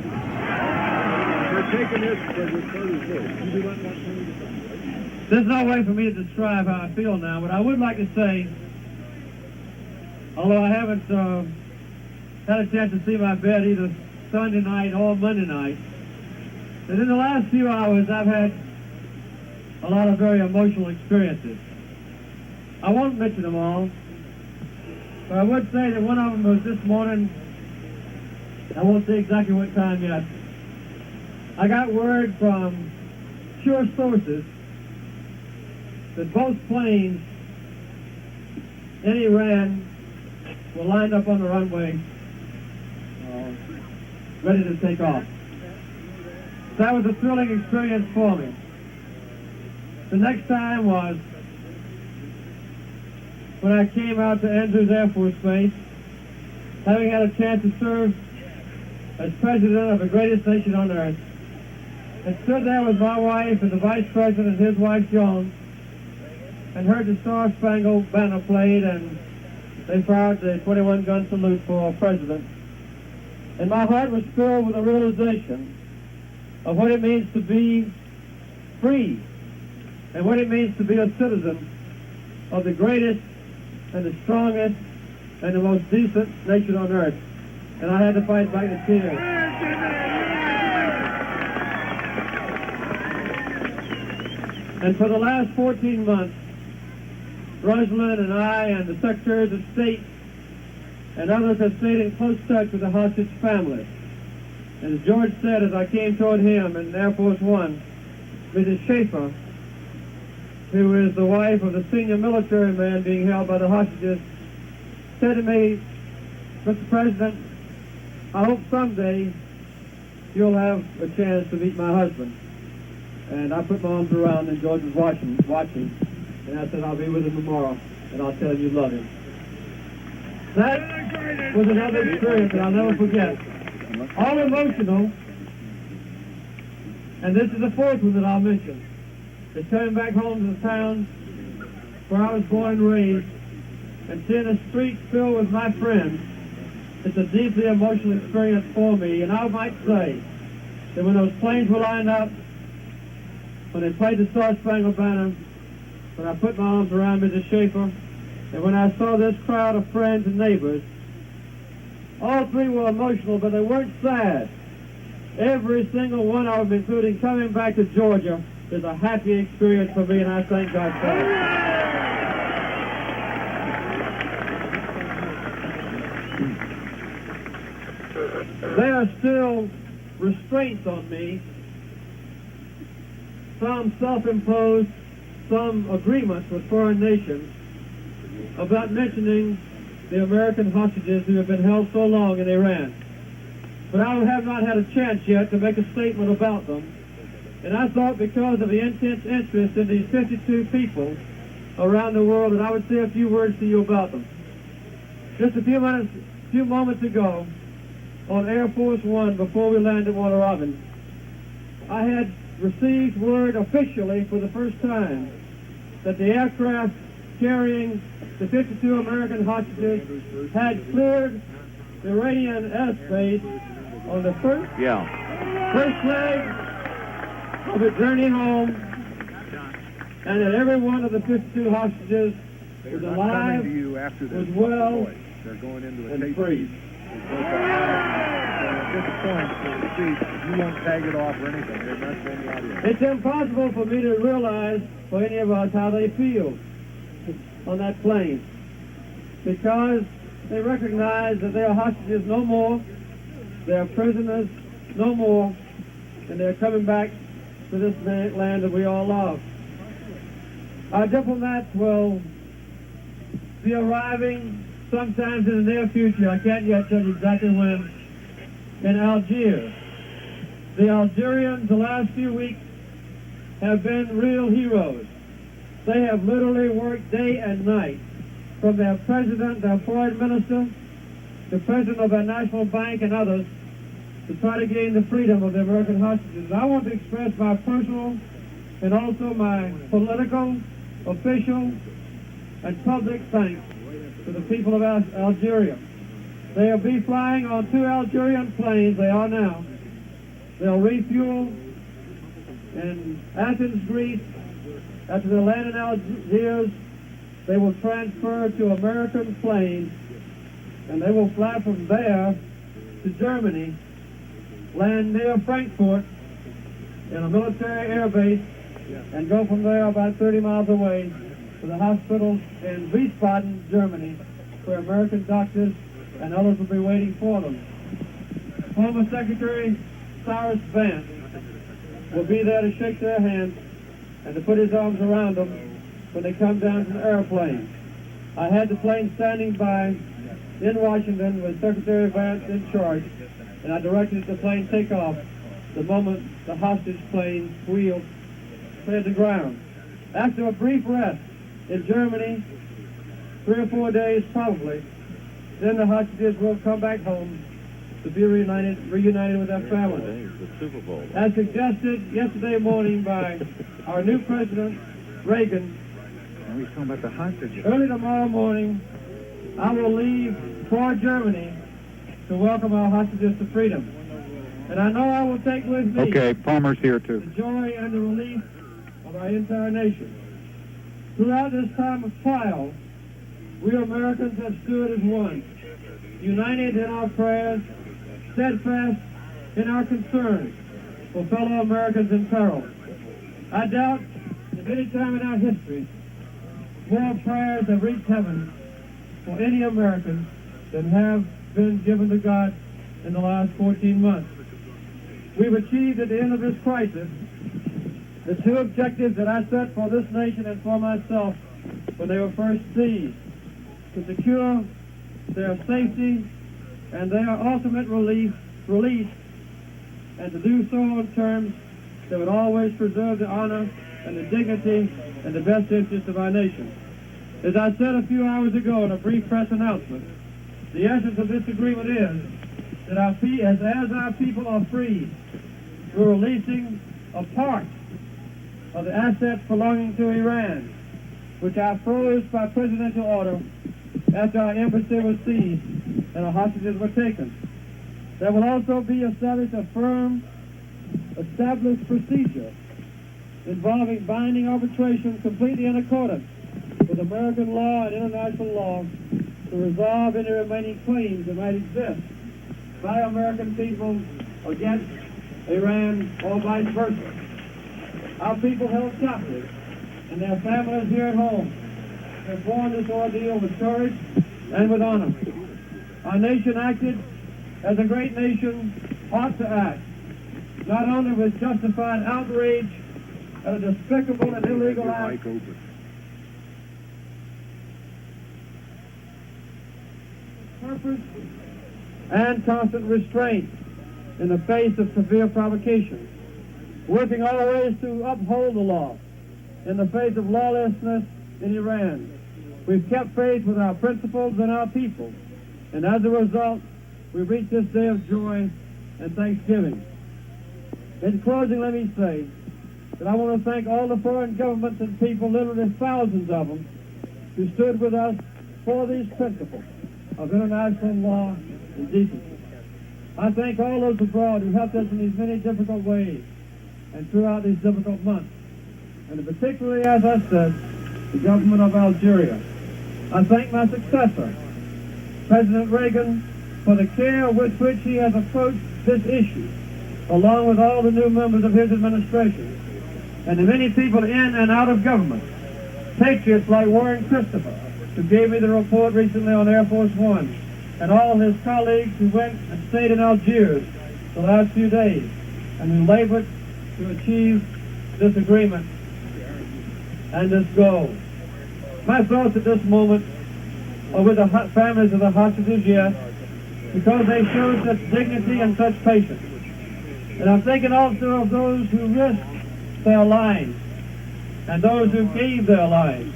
There's no way for me to describe how I feel now, but I would like to say, although I haven't had a chance to see my bed either Sunday night or Monday night, that in the last few hours I've had a lot of very emotional experiences. I won't mention them all, but I would say that one of them was this morning. I won't say exactly what time yet. I got word from sure sources that both planes in Iran were lined up on the runway, ready to take off. That was a thrilling experience for me. The next time was when I came out to Andrews Air Force Base, having had a chance to serve as president of the greatest nation on earth, and stood there with my wife and the vice president and his wife Joan, and heard the Star Spangled Banner played, and they fired the 21-gun salute for our president. And my heart was filled with a realization of what it means to be free, and what it means to be a citizen of the greatest and the strongest and the most decent nation on earth. And I had to fight back the tears. And for the last 14 months, Rosalind and I and the Secretaries of State and others have stayed in close touch with the hostage family. And as George said as I came toward him in Air Force One, Mrs. Schaefer, who is the wife of the senior military man being held by the hostages, said to me, Mr. President, I hope someday you'll have a chance to meet my husband. And I put my arms around and George was watching, and I said, I'll be with him tomorrow, and I'll tell him you love him. That was another experience that I'll never forget. All emotional, and this is the fourth one that I'll mention. It's coming back home to the town where I was born and raised, and seeing a street filled with my friends. It's a deeply emotional experience for me, and I might say that when those planes were lined up, when they played the Star Spangled Banner, when I put my arms around Mrs. Schaefer, and when I saw this crowd of friends and neighbors, all three were emotional, but they weren't sad. Every single one of them, including coming back to Georgia, is a happy experience for me, and I thank God for it. There are still restraints on me, some self-imposed, some agreements with foreign nations about mentioning the American hostages who have been held so long in Iran. But I have not had a chance yet to make a statement about them. And I thought because of the intense interest in these 52 people around the world that I would say a few words to you about them. Just a few moments ago, on Air Force One, before we landed at Warner Robins, I had received word officially for the first time that the aircraft carrying the 52 American hostages had cleared the Iranian airspace on the first leg of the journey home, and that every one of the 52 hostages was alive, was well, and free. You won't tag it off or anything. There's not any audio. It's impossible for me to realize for any of us how they feel on that plane, because they recognize that they are hostages no more, they are prisoners no more, and they're coming back to this land that we all love. Our diplomats will be arriving sometimes in the near future. I can't yet tell you exactly when, in Algiers. The Algerians the last few weeks have been real heroes. They have literally worked day and night, from their president, their foreign minister, the president of their national bank and others, to try to gain the freedom of the American hostages. I want to express my personal and also my political, official, and public thanks to the people of Algeria. They will be flying on 2 Algerian planes, they are now. They'll refuel in Athens, Greece. After they land in Algiers, they will transfer to American planes, and they will fly from there to Germany, land near Frankfurt in a military air base, and go from there about 30 miles away to the hospitals in Wiesbaden, Germany, where American doctors and others will be waiting for them. Former Secretary Cyrus Vance will be there to shake their hands and to put his arms around them when they come down from the airplane. I had the plane standing by in Washington with Secretary Vance in charge, and I directed the plane take off the moment the hostage plane wheeled cleared the ground. After a brief rest in Germany, 3 or 4 days probably, then the hostages will come back home to be reunited with their families. As suggested yesterday morning by our new President, Reagan, and we're talking about the hostages. Early tomorrow morning, I will leave for Germany to welcome our hostages to freedom. And I know I will take with me Okay, Palmer's here too. the joy and the relief of our entire nation. Throughout this time of trial, we Americans have stood as one, united in our prayers, steadfast in our concerns for fellow Americans in peril. I doubt if any time in our history more prayers have reached heaven for any American than have been given to God in the last 14 months. We've achieved at the end of this crisis the 2 objectives that I set for this nation and for myself when they were first seized: to secure their safety and their ultimate release, and to do so in terms that would always preserve the honor and the dignity and the best interests of our nation. As I said a few hours ago in a brief press announcement, the essence of this agreement is that as our people are freed, we're releasing a part of the assets belonging to Iran, which I froze by presidential order after our embassy was seized and our hostages were taken. There will also be established a firm, established procedure involving binding arbitration completely in accordance with American law and international law to resolve any remaining claims that might exist by American people against Iran or vice versa. Our people held captive and their families here at home have borne this ordeal with courage and with honor. Our nation acted as a great nation ought to act, not only with justified outrage at a despicable and illegal act, purpose and constant restraint in the face of severe provocation, working always to uphold the law in the face of lawlessness in Iran. We've kept faith with our principles and our people, and as a result, we've reached this day of joy and thanksgiving. In closing, let me say that I want to thank all the foreign governments and people, literally thousands of them, who stood with us for these principles of international law and decency. I thank all those abroad who helped us in these many difficult ways and throughout these difficult months, and particularly, as I said, the government of Algeria. I thank my successor, President Reagan, for the care with which he has approached this issue, along with all the new members of his administration, and the many people in and out of government, patriots like Warren Christopher, who gave me the report recently on Air Force One, and all his colleagues who went and stayed in Algiers the last few days, and who labored to achieve this agreement and this goal. My thoughts at this moment are with the families of the hostages, yes, because they showed such dignity and such patience. And I'm thinking also of those who risked their lives and those who gave their lives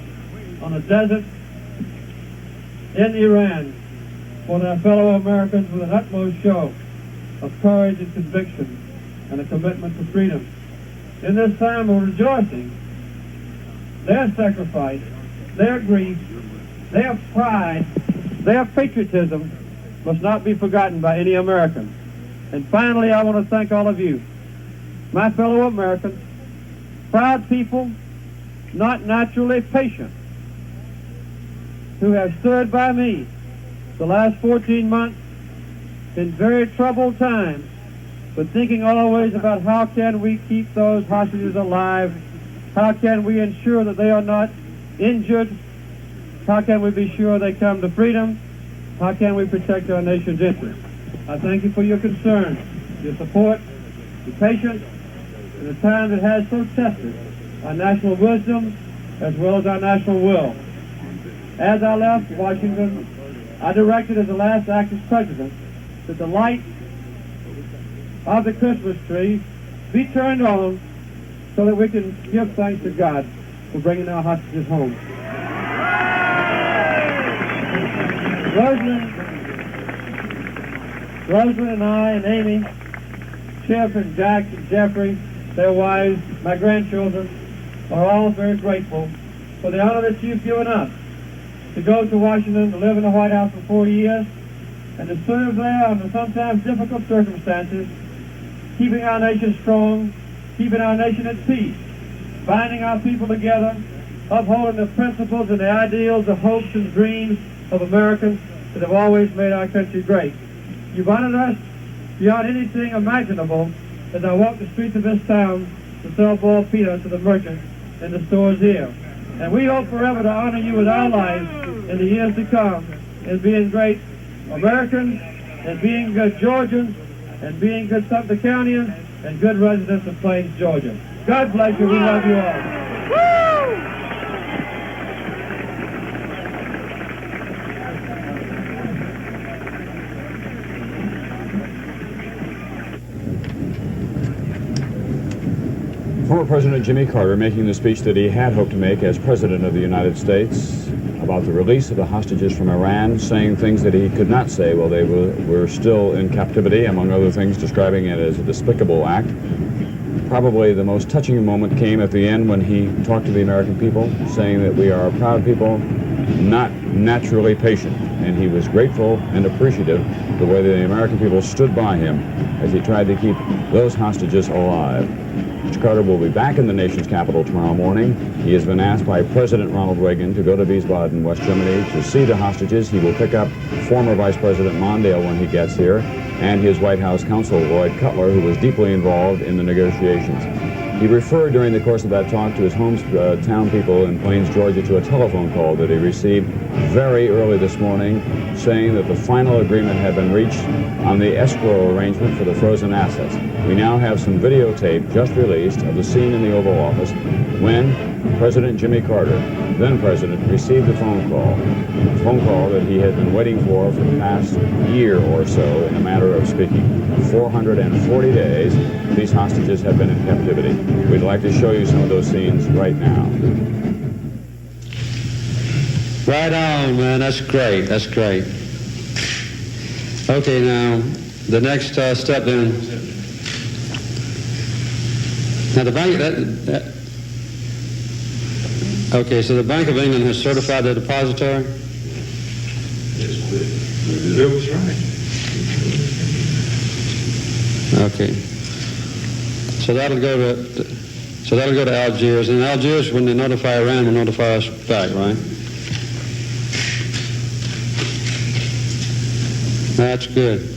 on the desert in Iran for their fellow Americans with an utmost show of courage and conviction and a commitment to freedom. In this time of rejoicing, their sacrifice, their grief, their pride, their patriotism must not be forgotten by any American. And finally, I want to thank all of you, my fellow Americans, proud people, not naturally patient, who have stood by me the last 14 months in very troubled times, but thinking always about how can we keep those hostages alive, how can we ensure that they are not injured, how can we be sure they come to freedom, how can we protect our nation's interests. I thank you for your concern, your support, your patience, in a time that has so tested our national wisdom as well as our national will. As I left Washington, I directed as the last act as president that the light of the Christmas tree be turned on so that we can give thanks to God for bringing our hostages home. Rosalind and I and Amy, Chip and Jack and Jeffrey, their wives, my grandchildren, are all very grateful for the honor that you've given us to go to Washington, to live in the White House for 4 years, and to serve there under sometimes difficult circumstances, keeping our nation strong, keeping our nation at peace, binding our people together, upholding the principles and the ideals, the hopes and dreams of Americans that have always made our country great. You've honored us beyond anything imaginable as I walk the streets of this town to sell boiled peanuts to the merchants in the stores here. And we hope forever to honor you with our lives in the years to come in being great Americans and being good Georgians and being good Sumter Countyans and good residents of Plains, Georgia. God bless you. We love you all. Former President Jimmy Carter making the speech that he had hoped to make as President of the United States about the release of the hostages from Iran, saying things that he could not say while they were still in captivity, among other things describing it as a despicable act. Probably the most touching moment came at the end when he talked to the American people, saying that we are a proud people, not naturally patient. And he was grateful and appreciative the way the American people stood by him as he tried to keep those hostages alive. Mr. Carter will be back in the nation's capital tomorrow morning. He has been asked by President Ronald Reagan to go to Wiesbaden, West Germany, to see the hostages. He will pick up former Vice President Mondale when he gets here, and his White House counsel, Lloyd Cutler, who was deeply involved in the negotiations. He referred during the course of that talk to his hometown people in Plains, Georgia, to a telephone call that he received very early this morning, saying that the final agreement had been reached on the escrow arrangement for the frozen assets. We now have some videotape just released of the scene in the Oval Office when President Jimmy Carter, then President, received a phone call that he had been waiting for the past year or so, in a matter of speaking. 440 days, these hostages have been in captivity. We'd like to show you some of those scenes right now. Right on, man. That's great. That's great. Okay, now, the next step then. Now, the bank, okay, so the Bank of England has certified the depository? That was right. Okay. So that'll go to Algiers, and Algiers, when they notify Iran, will notify us back, right? That's good.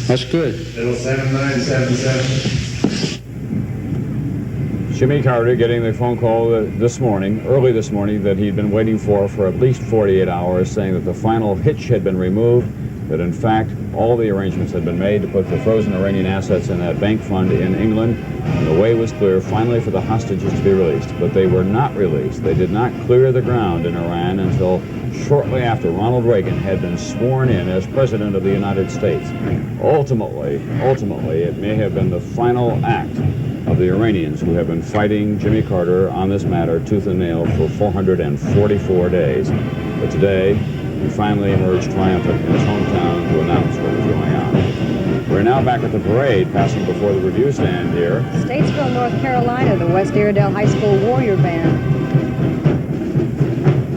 That's good. Little 7977. Jimmy Carter getting the phone call early this morning, that he'd been waiting for at least 48 hours, saying that the final hitch had been removed that in fact all the arrangements had been made to put the frozen Iranian assets in that bank fund in England, and the way was clear finally for the hostages to be released. But they were not released. They did not clear the ground in Iran until shortly after Ronald Reagan had been sworn in as President of the United States. Ultimately, it may have been the final act of the Iranians who have been fighting Jimmy Carter on this matter tooth and nail for 444 days. But today, he finally emerged triumphant in his hometown to announce what was going on. We're now back at the parade, passing before the review stand here. Statesville, North Carolina, the West Iredell High School Warrior Band.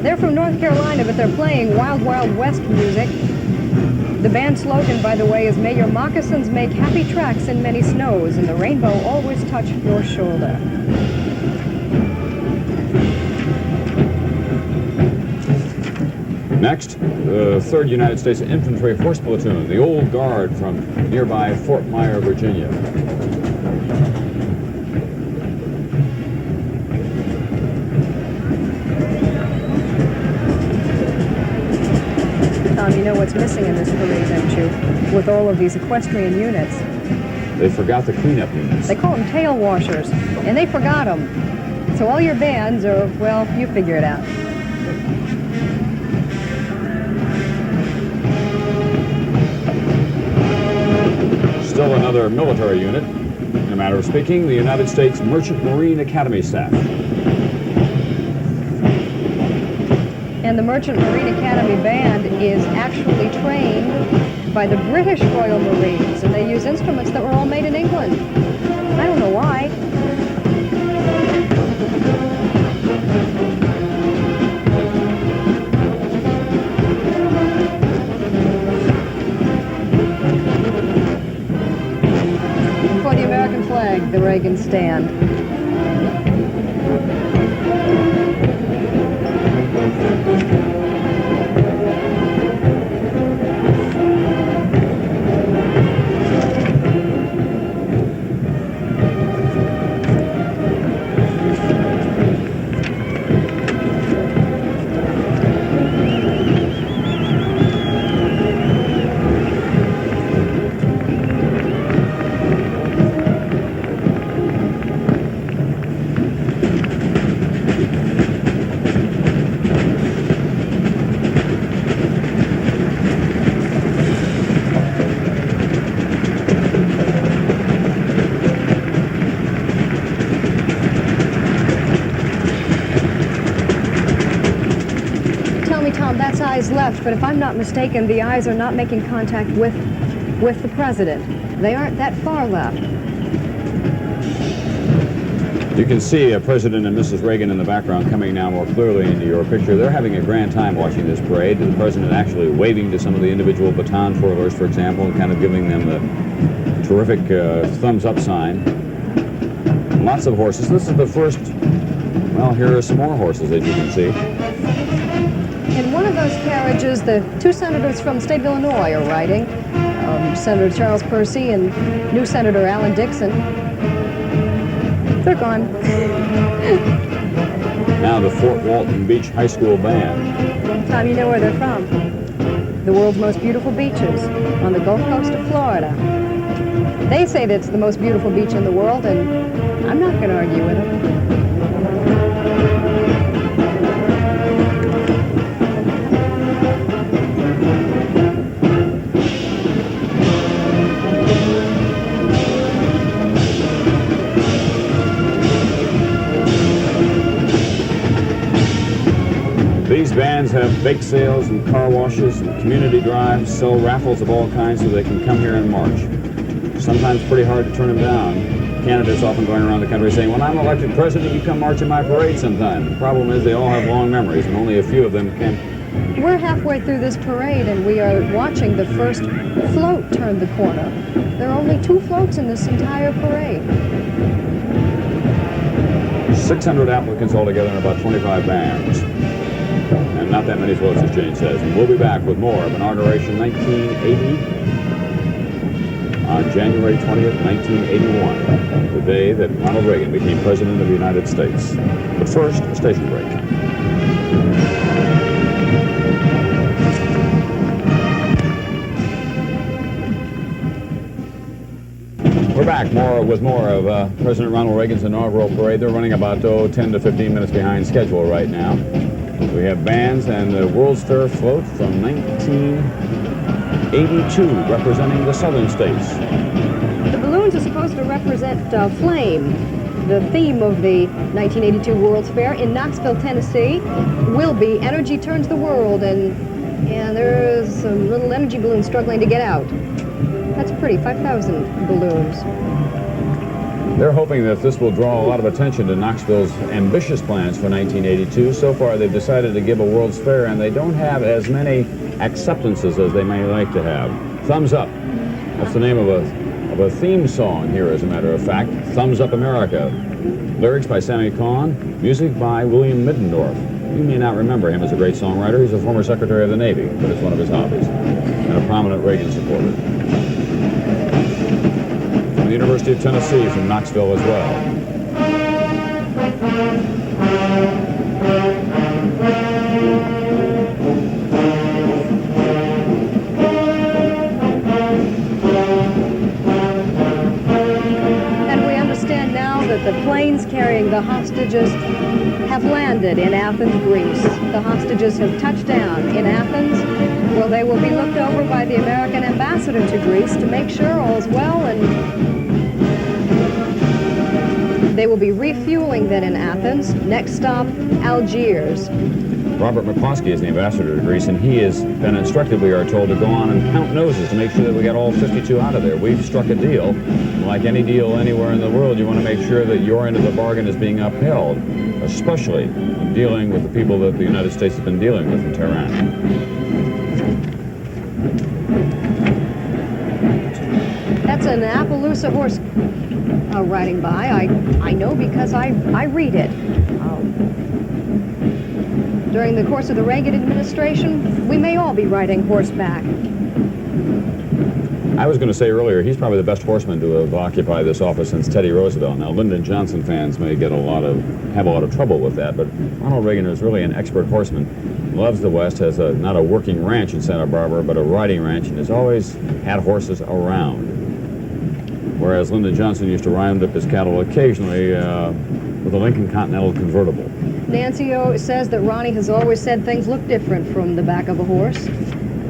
They're from North Carolina, but they're playing Wild Wild West music. The band slogan, by the way, is "May your moccasins make happy tracks in many snows, and the rainbow always touch your shoulder." Next, the 3rd United States Infantry Horse Platoon, the Old Guard from nearby Fort Myer, Virginia. Tom, you know what's missing in this parade, don't you? With all of these equestrian units. They forgot the cleanup units. They call them tail washers, and they forgot them. So all your bands are, well, you figure it out. Still another military unit. In a matter of speaking, the United States Merchant Marine Academy staff. And the Merchant Marine Academy Band is actually trained by the British Royal Marines, and they use instruments that were all made in England. I don't know why. For the American flag, the Reagan stand. Eyes left, but if I'm not mistaken, the eyes are not making contact with the president. They aren't that far left. You can see President and Mrs. Reagan in the background coming now more clearly into your picture. They're having a grand time watching this parade. The president actually waving to some of the individual baton twirlers, for example, and kind of giving them the terrific thumbs up sign. Lots of horses. This is the first, well, here are some more horses, as you can see. In one of those carriages, the 2 senators from the state of Illinois are riding, Senator Charles Percy and new Senator Alan Dixon. They're gone. Now the Fort Walton Beach High School Band. Tom, you know where they're from. The world's most beautiful beaches on the Gulf Coast of Florida. They say that it's the most beautiful beach in the world, and I'm not going to argue with them. These bands have bake sales and car washes and community drives, sell raffles of all kinds so they can come here and march. Sometimes pretty hard to turn them down. Candidates often going around the country saying, "When I'm elected president, you come march in my parade sometime." The problem is they all have long memories, and only a few of them can. We're halfway through this parade, and we are watching the first float turn the corner. There are only 2 floats in this entire parade. 600 applicants altogether and about 25 bands. And not that many floats, as Jane says. And we'll be back with more of Inauguration 1980 on January 20th, 1981, the day that Ronald Reagan became President of the United States. But first, a station break. We're back with more of President Ronald Reagan's inaugural parade. They're running about 10 to 15 minutes behind schedule right now. We have bands and the World's Fair float from 1982 representing the southern states. The balloons are supposed to represent flame. The theme of the 1982 World's Fair in Knoxville, Tennessee will be Energy Turns the World, and there's a little energy balloon struggling to get out. That's pretty, 5,000 balloons. They're hoping that this will draw a lot of attention to Knoxville's ambitious plans for 1982. So far, they've decided to give a World's Fair, and they don't have as many acceptances as they may like to have. Thumbs Up. That's the name of a theme song here, as a matter of fact. Thumbs Up America. Lyrics by Sammy Kahn. Music by William Middendorf. You may not remember him as a great songwriter. He's a former Secretary of the Navy, but it's one of his hobbies. And a prominent Reagan supporter. From the University of Tennessee, from Knoxville as well. And we understand now that the planes carrying the hostages have landed in Athens, Greece. The hostages have touched down in Athens. Well, they will be looked over by the American ambassador to Greece to make sure all's well, and they will be refueling then in Athens. Next stop, Algiers. Robert McCloskey is the ambassador to Greece, and he has been instructed, we are told, to go on and count noses to make sure that we got all 52 out of there. We've struck a deal. Like any deal anywhere in the world, you want to make sure that your end of the bargain is being upheld, especially when dealing with the people that the United States has been dealing with in Tehran. That's an Appaloosa horse riding by. I know because I read it. During the course of the Reagan administration, we may all be riding horseback. I was going to say earlier, he's probably the best horseman to have occupied this office since Teddy Roosevelt. Now, Lyndon Johnson fans may have a lot of trouble with that, but Ronald Reagan is really an expert horseman. Loves the West, has not a working ranch in Santa Barbara, but a riding ranch, and has always had horses around. Whereas Lyndon Johnson used to round up his cattle occasionally with a Lincoln Continental convertible. Nancy says that Ronnie has always said things look different from the back of a horse.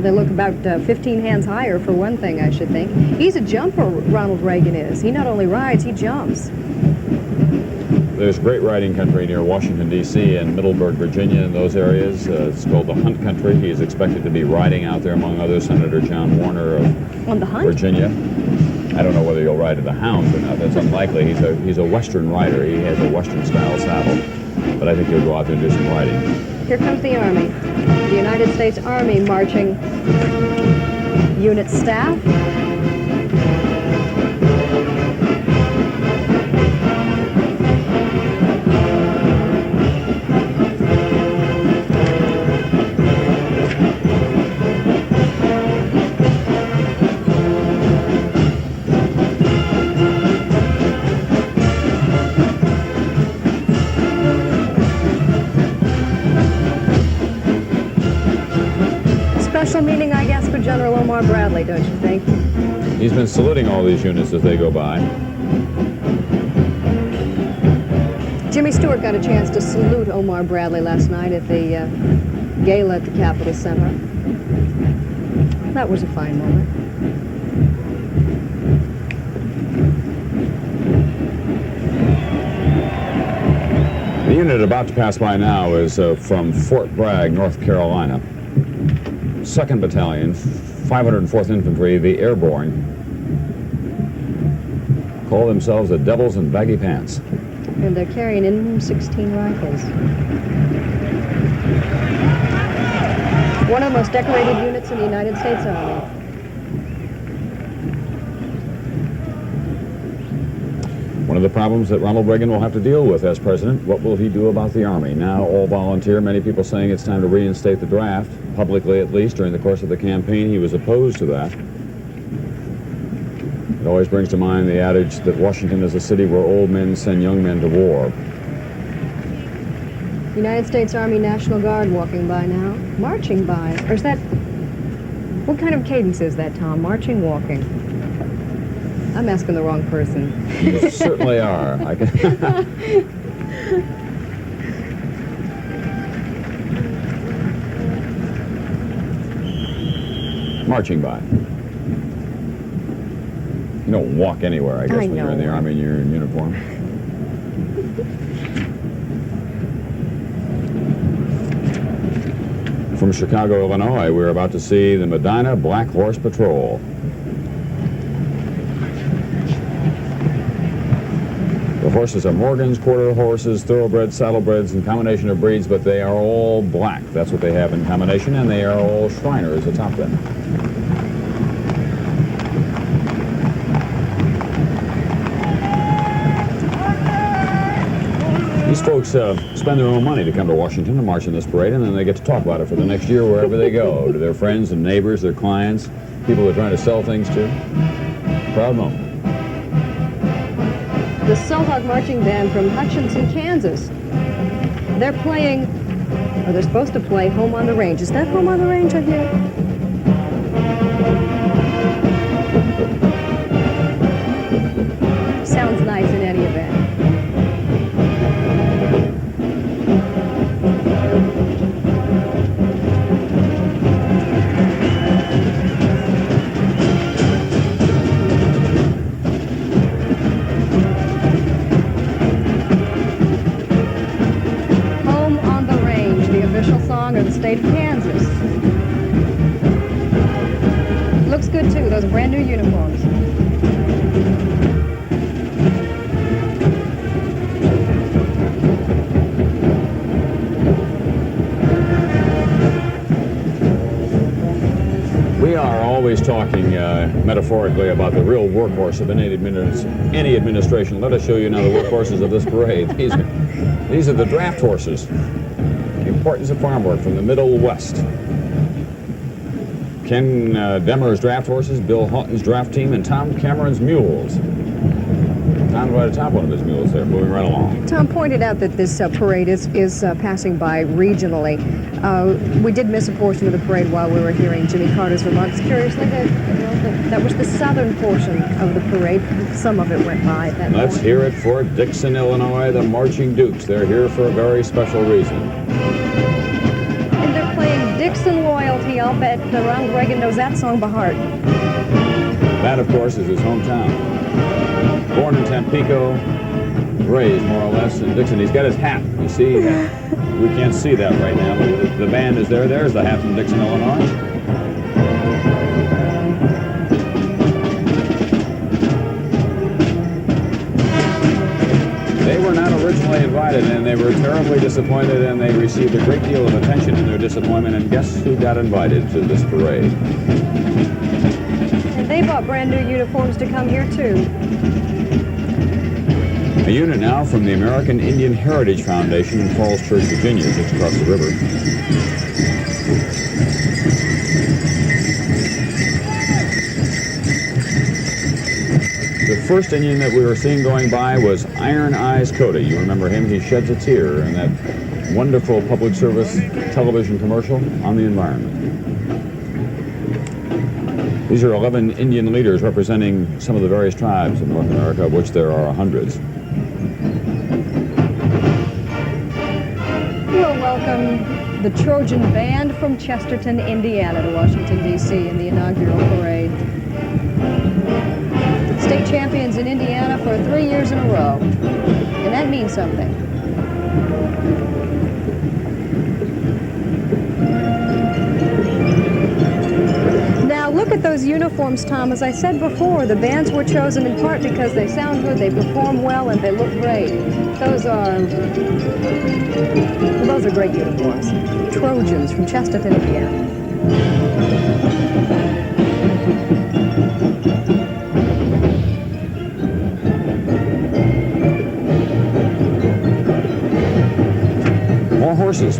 They look about 15 hands higher, for one thing, I should think. He's a jumper, Ronald Reagan is. He not only rides, he jumps. There's great riding country near Washington, D.C. and Middleburg, Virginia, in those areas. It's called the Hunt Country. He is expected to be riding out there, among others, Senator John Warner of On the Hunt? Virginia. I don't know whether he'll ride to the Hounds or not. That's unlikely. He's a Western rider. He has a Western-style saddle. But I think he'll go out there and do some riding. Here comes the Army. The United States Army marching unit staff. Special meaning, I guess, for General Omar Bradley, don't you think? He's been saluting all these units as they go by. Jimmy Stewart got a chance to salute Omar Bradley last night at the gala at the Capitol Center. That was a fine moment. The unit about to pass by now is from Fort Bragg, North Carolina. 2nd Battalion, 504th Infantry, the Airborne, call themselves the Devils in Baggy Pants. And they're carrying M16 rifles. One of the most decorated units in the United States Army. One of the problems that Ronald Reagan will have to deal with as president, what will he do about the Army? Now all volunteer, many people saying it's time to reinstate the draft, publicly at least. During the course of the campaign, he was opposed to that. It always brings to mind the adage that Washington is a city where old men send young men to war. United States Army National Guard walking by now. Marching by. Or is that... What kind of cadence is that, Tom? Marching, walking? I'm asking the wrong person. You certainly are. I can marching by. You don't walk anywhere, I guess, when you're in the Army and you're in uniform. From Chicago, Illinois, we're about to see the Medina Black Horse Patrol. The horses are Morgans, quarter horses, thoroughbreds, saddlebreds, and combination of breeds, but they are all black. That's what they have in combination, and they are all Shriners atop them. These folks spend their own money to come to Washington to march in this parade, and then they get to talk about it for the next year wherever they go, to their friends and neighbors, their clients, people they're trying to sell things to. Proud moment. The Sohag Marching Band from Hutchinson, Kansas. They're playing, or they're supposed to play, Home on the Range. Is that Home on the Range I hear? Sounds nice in any event. Song of the state of Kansas. Looks good too, those brand new uniforms. We are always talking metaphorically about the real workhorse of any administration. Let us show you now the workhorses of this parade. These are the draft horses. Importance of farm work from the Middle West. Ken Demmer's draft horses, Bill Houghton's draft team, and Tom Cameron's mules. Tom's right atop one of his mules there, moving right along. Tom pointed out that this parade is passing by regionally. We did miss a portion of the parade while we were hearing Jimmy Carter's remarks. Curiously, that was the southern portion of the parade. Some of it went by at that point. Let's hear it for Dixon, Illinois, the Marching Dukes. They're here for a very special reason. And they're playing Dixon Loyalty. I'll bet Ronald Reagan knows that song by heart. That, of course, is his hometown. Born in Tampico, raised more or less in Dixon. He's got his hat. You see, we can't see that right now, but the band is there. There's the hat from Dixon, Illinois. They were not originally invited, and they were terribly disappointed, and they received a great deal of attention in their disappointment, and guess who got invited to this parade? And they bought brand new uniforms to come here, too. A unit now from the American Indian Heritage Foundation in Falls Church, Virginia, just across the river. The first Indian that we were seeing going by was Iron Eyes Cody. You remember him? He sheds a tear in that wonderful public service television commercial on the environment. These are 11 Indian leaders representing some of the various tribes of North America, of which there are hundreds. We'll welcome the Trojan Band from Chesterton, Indiana to Washington, D.C. in the inaugural parade. State champions in Indiana for 3 years in a row. And that means something. Now look at those uniforms, Tom. As I said before, the bands were chosen in part because they sound good, they perform well, and they look great. Those are great uniforms. Trojans from Chesterton, Indiana. More horses.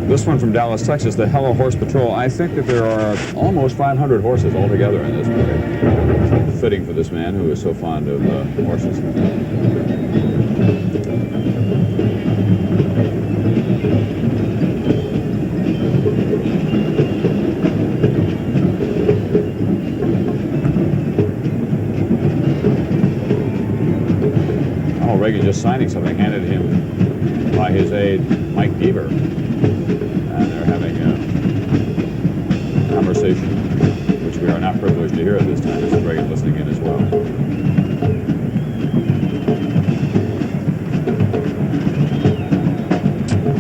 This one from Dallas, Texas, the Hello Horse Patrol. I think that there are almost 500 horses altogether in this parade. Fitting for this man who is so fond of horses. Ronald Reagan just signing something handed him by his aide, Mike Deaver. And they're having a conversation, which we are not privileged to hear at this time. This is Reagan listening in as well.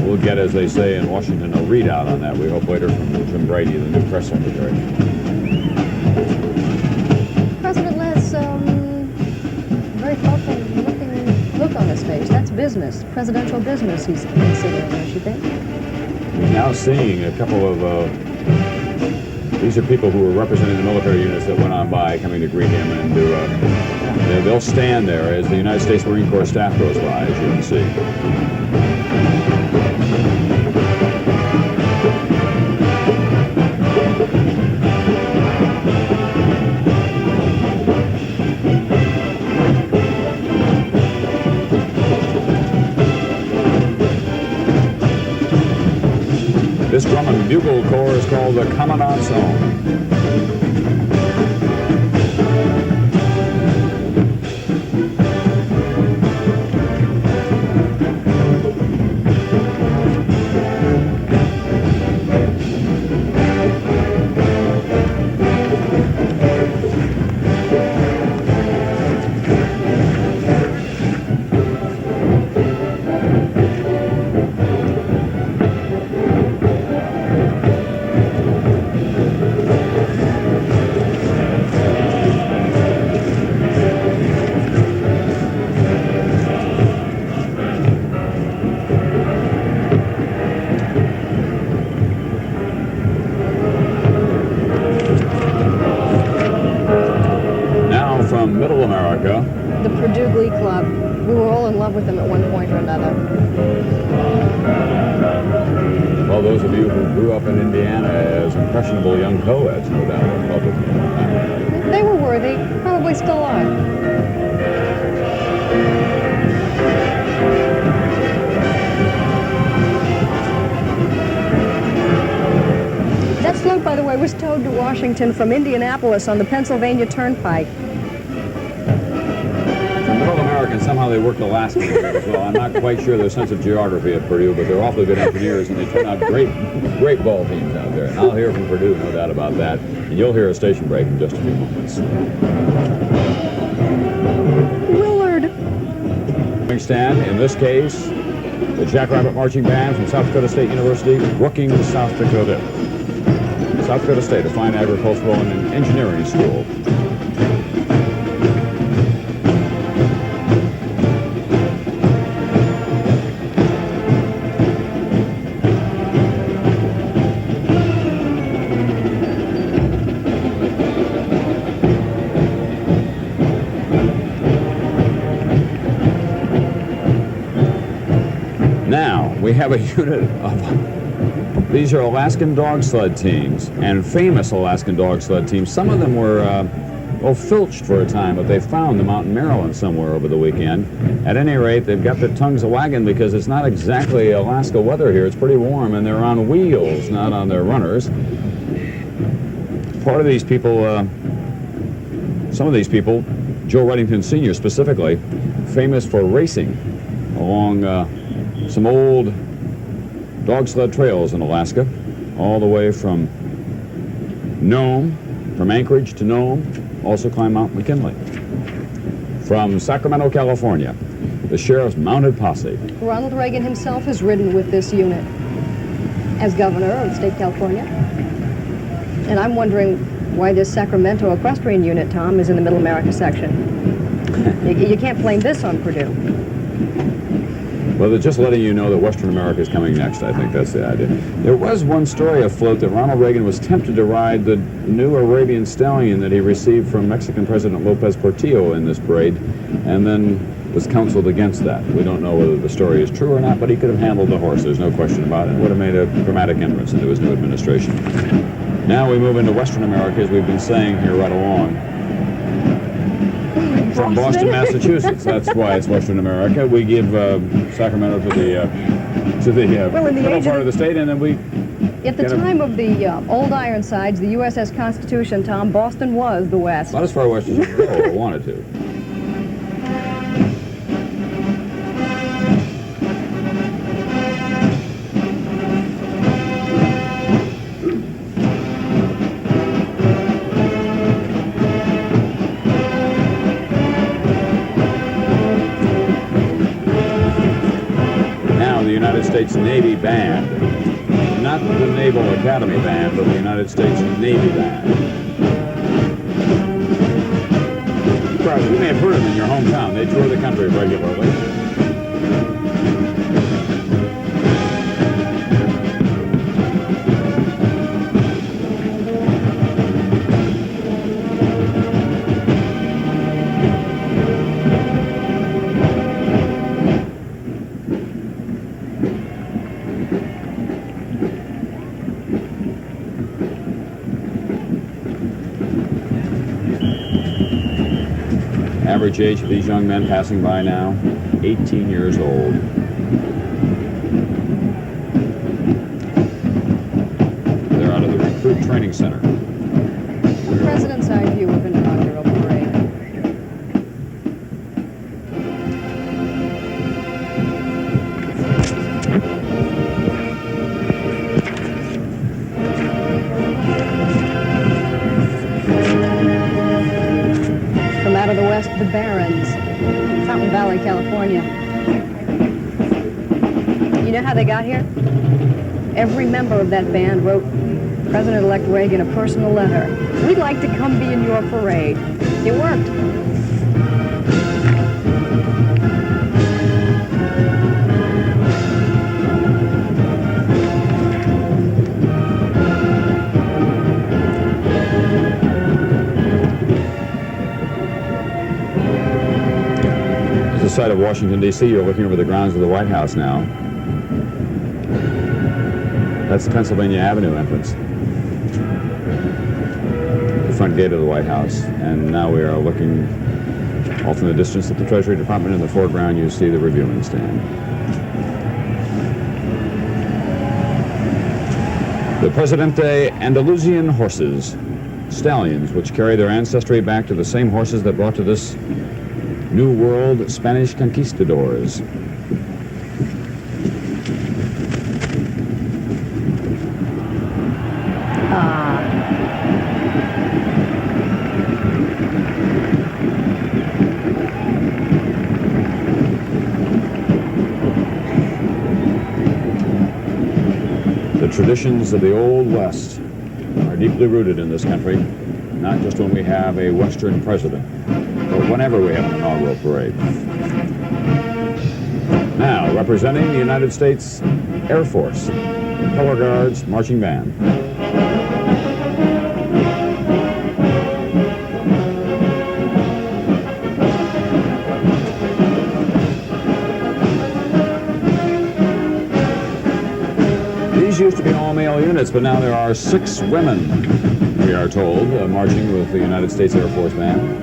We'll get, as they say in Washington, a readout on that, we hope, later from Jim Brady, the new press secretary. President Les, very thoughtful look on his face. That's business, presidential business he's considering, don't you think? We're now seeing a couple of, these are people who were representing the military units that went on by, coming to greet him, and they'll stand there as the United States Marine Corps staff goes by, as you can see. This drum and bugle corps is called the Commandant's Own. From Middle America. The Purdue Glee Club. We were all in love with them at one point or another. Well, those of you who grew up in Indiana as impressionable young co-eds, no doubt, were in love with them. They were worthy. Probably still are. That float, by the way, was towed to Washington from Indianapolis on the Pennsylvania Turnpike. Middle Americans, somehow they worked Alaska as well. I'm not quite sure their sense of geography at Purdue, but they're awfully good engineers, and they turn out great ball teams out there. And I'll hear from Purdue, no doubt about that. And you'll hear a station break in just a few moments. Willard. Stand, in this case, the Jackrabbit Marching Band from South Dakota State University, Brookings, South Dakota. South Dakota State, a fine agricultural and engineering school. Now, we have a unit of, these are Alaskan dog sled teams, and famous Alaskan dog sled teams. Some of them were, filched for a time, but they found them out in Maryland somewhere over the weekend. At any rate, they've got their tongues a-wagging because it's not exactly Alaska weather here. It's pretty warm, and they're on wheels, not on their runners. Part of these people, some of these people, Joe Reddington Sr. specifically, famous for racing along some old dog sled trails in Alaska, all the way from Nome, from Anchorage to Nome, also climb Mount McKinley. From Sacramento, California, the sheriff's mounted posse. Ronald Reagan himself has ridden with this unit as governor of the state of California. And I'm wondering why this Sacramento equestrian unit, Tom, is in the Middle America section. You can't blame this on Purdue. Well, they're just letting you know that Western America is coming next. I think that's the idea. There was one story afloat that Ronald Reagan was tempted to ride the new Arabian stallion that he received from Mexican President Lopez Portillo in this parade, and then was counseled against that. We don't know whether the story is true or not, but he could have handled the horse. There's no question about it. Would have made a dramatic entrance into his new administration. Now we move into Western America, as we've been saying here right along. From Boston, Massachusetts. That's why it's Western America. We give Sacramento to the middle part of the state, and then we... At the time of the old Ironsides, the USS Constitution, Tom, Boston was the West. Not as far west as you wanted to. United States Navy Band. Not the Naval Academy Band, but the United States Navy Band. You may have heard them in your hometown. They tour the country regularly. Average age of these young men passing by now, 18 years old. They're out of the Recruit Training Center. The president's eye view of an inaugural parade. From out of the west, the Barons, Fountain Valley, California. You know how they got here? Every member of that band wrote President-elect Reagan a personal letter. We'd like to come be in your parade. It worked. The side of Washington, D.C., you're looking over the grounds of the White House now. That's the Pennsylvania Avenue entrance. The front gate of the White House. And now we are looking off in the distance at the Treasury Department. In the foreground, you see the reviewing stand. The Presidente Andalusian horses, stallions, which carry their ancestry back to the same horses that brought to this New World Spanish conquistadors. The traditions of the Old West are deeply rooted in this country, not just when we have a Western president, but whenever we have an inaugural parade. Now, representing the United States Air Force, Color Guards Marching Band. These used to be all-male units, but now there are 6 women, we are told, marching with the United States Air Force Band.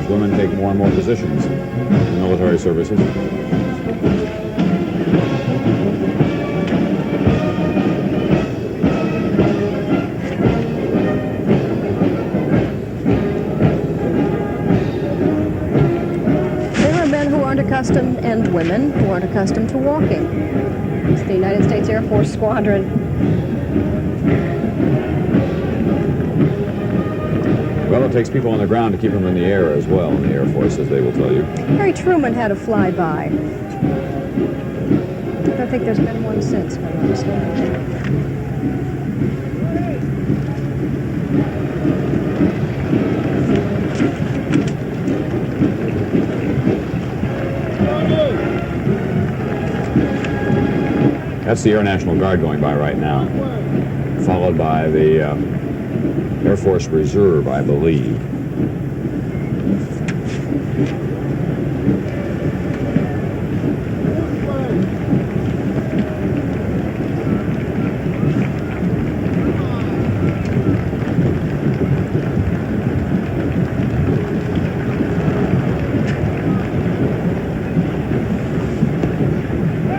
Women take more and more positions in military services. There are men who aren't accustomed, and women who aren't accustomed to walking. It's the United States Air Force Squadron. Well, it takes people on the ground to keep them in the air as well, in the Air Force, as they will tell you. Harry Truman had a flyby. I don't think there's been one since, if I'm not mistaken. That's the Air National Guard going by right now, followed by the Air Force Reserve, I believe.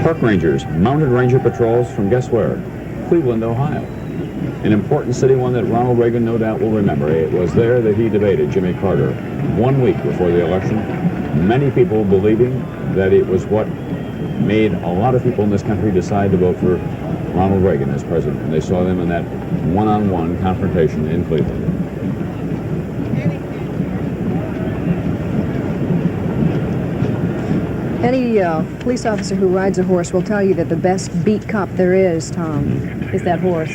Park Rangers, mounted ranger patrols from guess where? Cleveland, Ohio. An important city, one that Ronald Reagan no doubt will remember. It was there that he debated Jimmy Carter 1 week before the election. Many people believing that it was what made a lot of people in this country decide to vote for Ronald Reagan as president. And they saw them in that one-on-one confrontation in Cleveland. any police officer who rides a horse will tell you that the best beat cop there is, Tom, is that horse.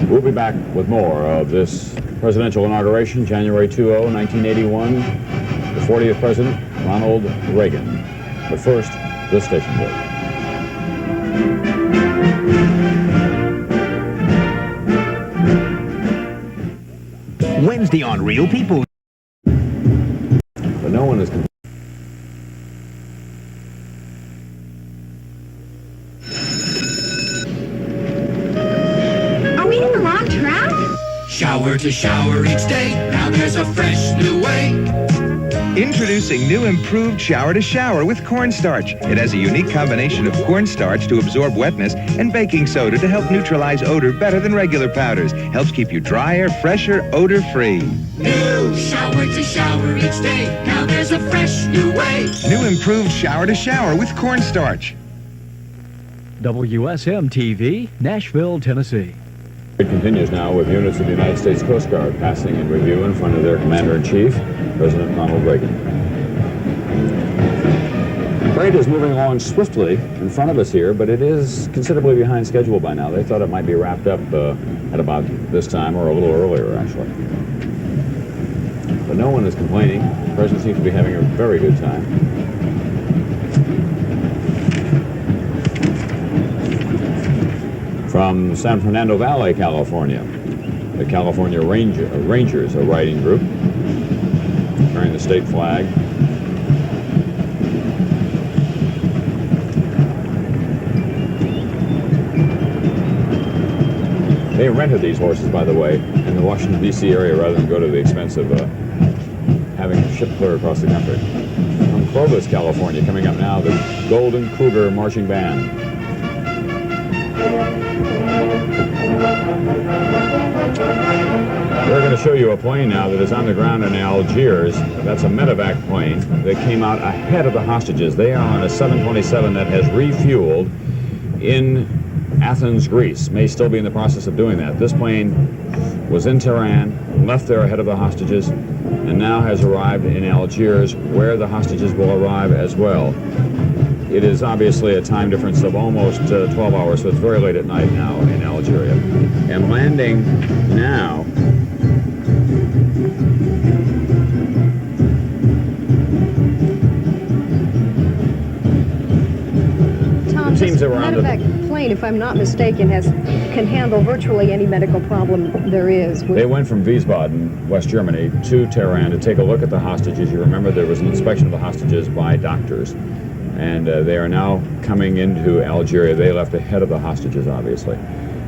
We'll be back with more of this presidential inauguration, January 20, 1981, the 40th President, Ronald Reagan. But first, this station break. Wednesday on Real People. But no one is... Are we in the wrong track? Shower to shower each day. Now there's a fresh new way. Introducing new improved Shower to Shower with cornstarch. It has a unique combination of cornstarch to absorb wetness and baking soda to help neutralize odor better than regular powders. Helps keep you drier, fresher, odor-free. New shower to shower each day. Now there's a fresh new way. New improved Shower to Shower with cornstarch. WSM TV, Nashville, Tennessee. It continues now with units of the United States Coast Guard passing in review in front of their Commander-in-Chief, President Ronald Reagan. The parade is moving along swiftly in front of us here, but it is considerably behind schedule by now. They thought it might be wrapped up at about this time or a little earlier, actually. But no one is complaining. The President seems to be having a very good time. From San Fernando Valley, California, the California Rangers, a riding group, carrying the state flag. They rented these horses, by the way, in the Washington, D.C. area rather than go to the expense of having them shipped clear across the country. From Clovis, California, coming up now, the Golden Cougar Marching Band. We're going to show you a plane now that is on the ground in Algiers. That's a medevac plane that came out ahead of the hostages. They are on a 727 that has refueled in Athens, Greece. May still be in the process of doing that. This plane was in Tehran, left there ahead of the hostages, and now has arrived in Algiers, where the hostages will arrive as well. It is obviously a time difference of almost 12 hours, so it's very late at night now in Algeria. And landing now Tom, this medevac plane, if I'm not mistaken, can handle virtually any medical problem there is. They went from Wiesbaden, West Germany, to Tehran to take a look at the hostages. You remember there was an inspection of the hostages by doctors. And they are now coming into Algeria. They left ahead of the hostages, obviously.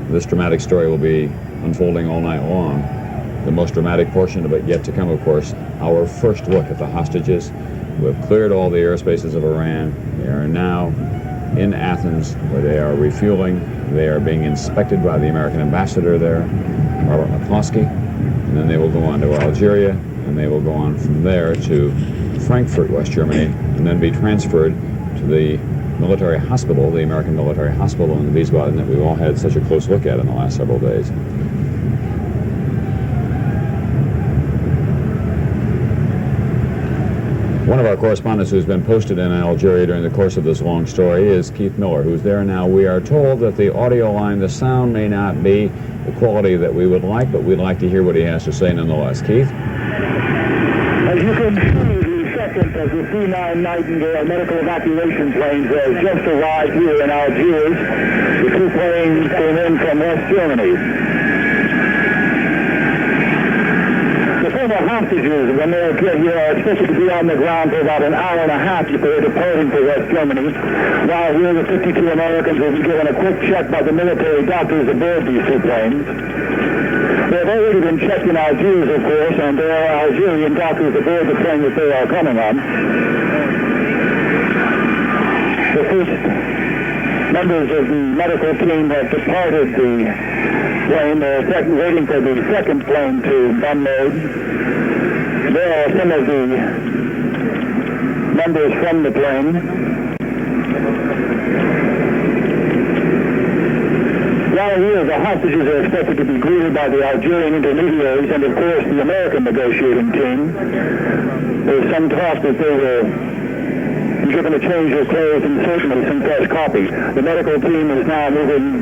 This dramatic story will be unfolding all night long. The most dramatic portion of it yet to come, of course, our first look at the hostages. We've cleared all the airspaces of Iran. They are now in Athens, where they are refueling. They are being inspected by the American ambassador there, Robert McCloskey. And then they will go on to Algeria, and they will go on from there to Frankfurt, West Germany, and then be transferred to the military hospital, the American military hospital in Wiesbaden that we've all had such a close look at in the last several days. One of our correspondents who's been posted in Algeria during the course of this long story is Keith Miller, who's there now. We are told that the audio line, the sound may not be the quality that we would like, but we'd like to hear what he has to say nonetheless. Keith? As you can see, of the C-9 Nightingale medical evacuation planes has just arrived here in Algiers. The two planes came in from West Germany. The former hostages, when they get here, are expected to be on the ground for about an hour and a half before departing for West Germany. While here, the 52 Americans will be given a quick check by the military doctors aboard these two planes. They've already been checked in Algiers, of course, and there are Algerian doctors aboard the plane that they are coming on. The first members of the medical team have departed the plane. They're waiting for the second plane to unload. There are some of the members from the plane. While here, the hostages are expected to be greeted by the Algerian intermediaries and, of course, the American negotiating team. There's some talk that they will be given a change of clothes and certainly some fresh coffee. The medical team is now moving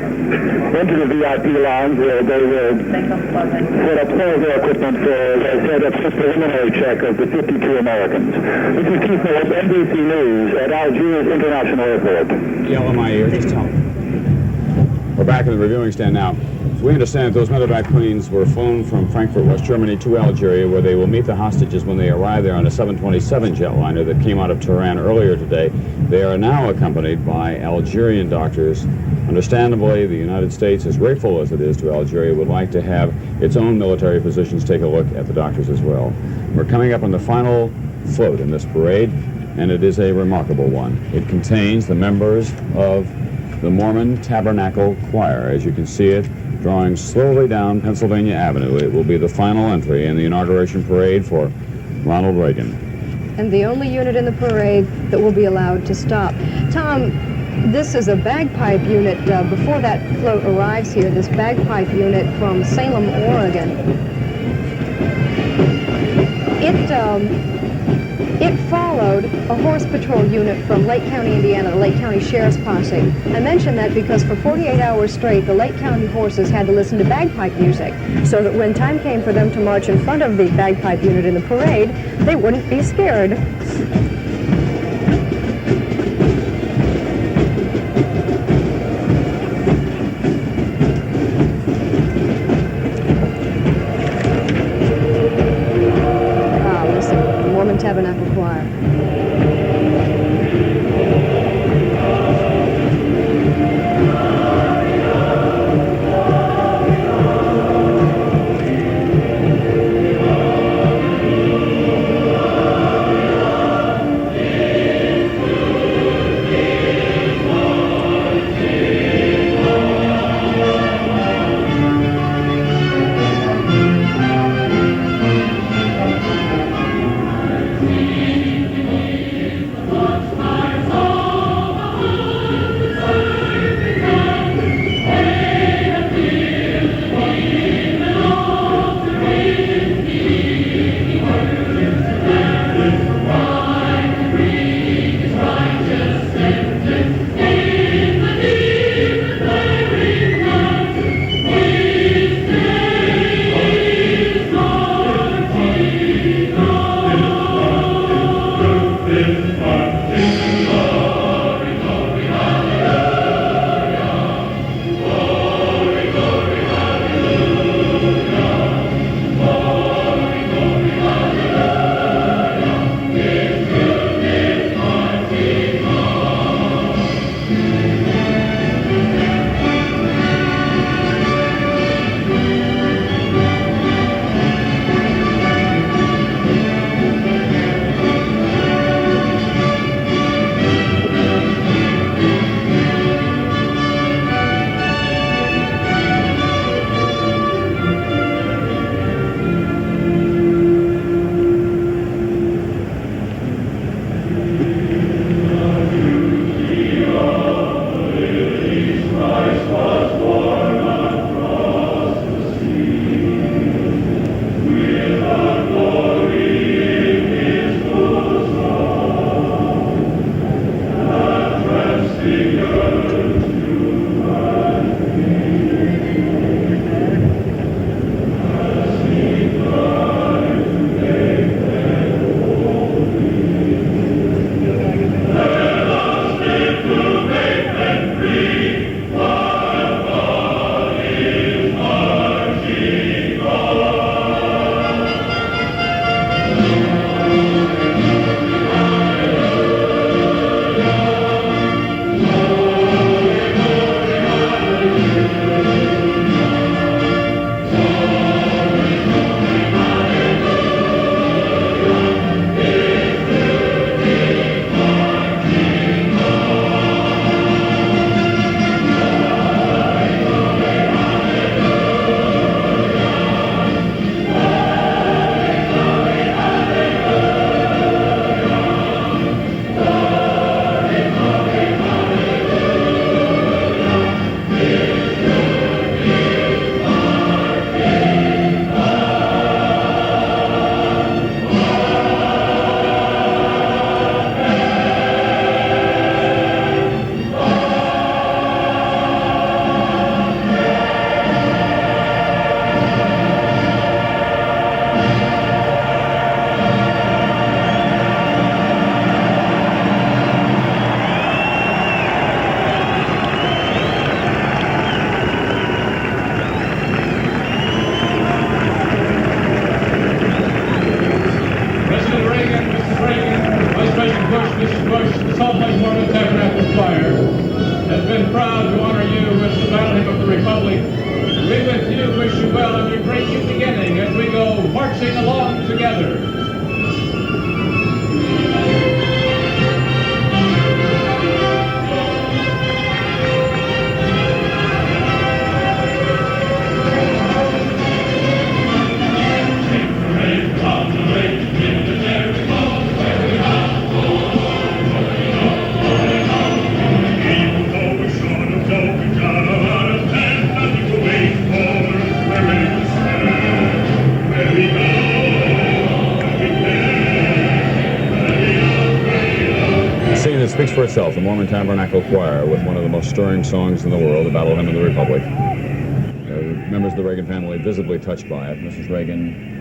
into the VIP lounge where they will set up all of their equipment for, as I said, a preliminary check of the 52 Americans. This is Keith Phillips, NBC News at Algiers International Airport. Yell in my ear, just tell me. We're back in the reviewing stand now. So we understand that those medevac planes were flown from Frankfurt, West Germany to Algeria, where they will meet the hostages when they arrive there on a 727 jetliner that came out of Tehran earlier today. They are now accompanied by Algerian doctors. Understandably, the United States, as grateful as it is to Algeria, would like to have its own military physicians take a look at the doctors as well. We're coming up on the final float in this parade, and it is a remarkable one. It contains the members of the Mormon Tabernacle Choir, as you can see it, drawing slowly down Pennsylvania Avenue. It will be the final entry in the inauguration parade for Ronald Reagan. And the only unit in the parade that will be allowed to stop. Tom, this is a bagpipe unit. Before that float arrives here, this bagpipe unit from Salem, Oregon. It followed a horse patrol unit from Lake County, Indiana, the Lake County Sheriff's Posse. I mention that because for 48 hours straight, the Lake County horses had to listen to bagpipe music, so that when time came for them to march in front of the bagpipe unit in the parade, they wouldn't be scared. Tabernacle Choir. Oh! it speaks for itself. The Mormon Tabernacle Choir with one of the most stirring songs in the world, the Battle Hymn of the Republic. Members of the Reagan family visibly touched by it. Mrs. Reagan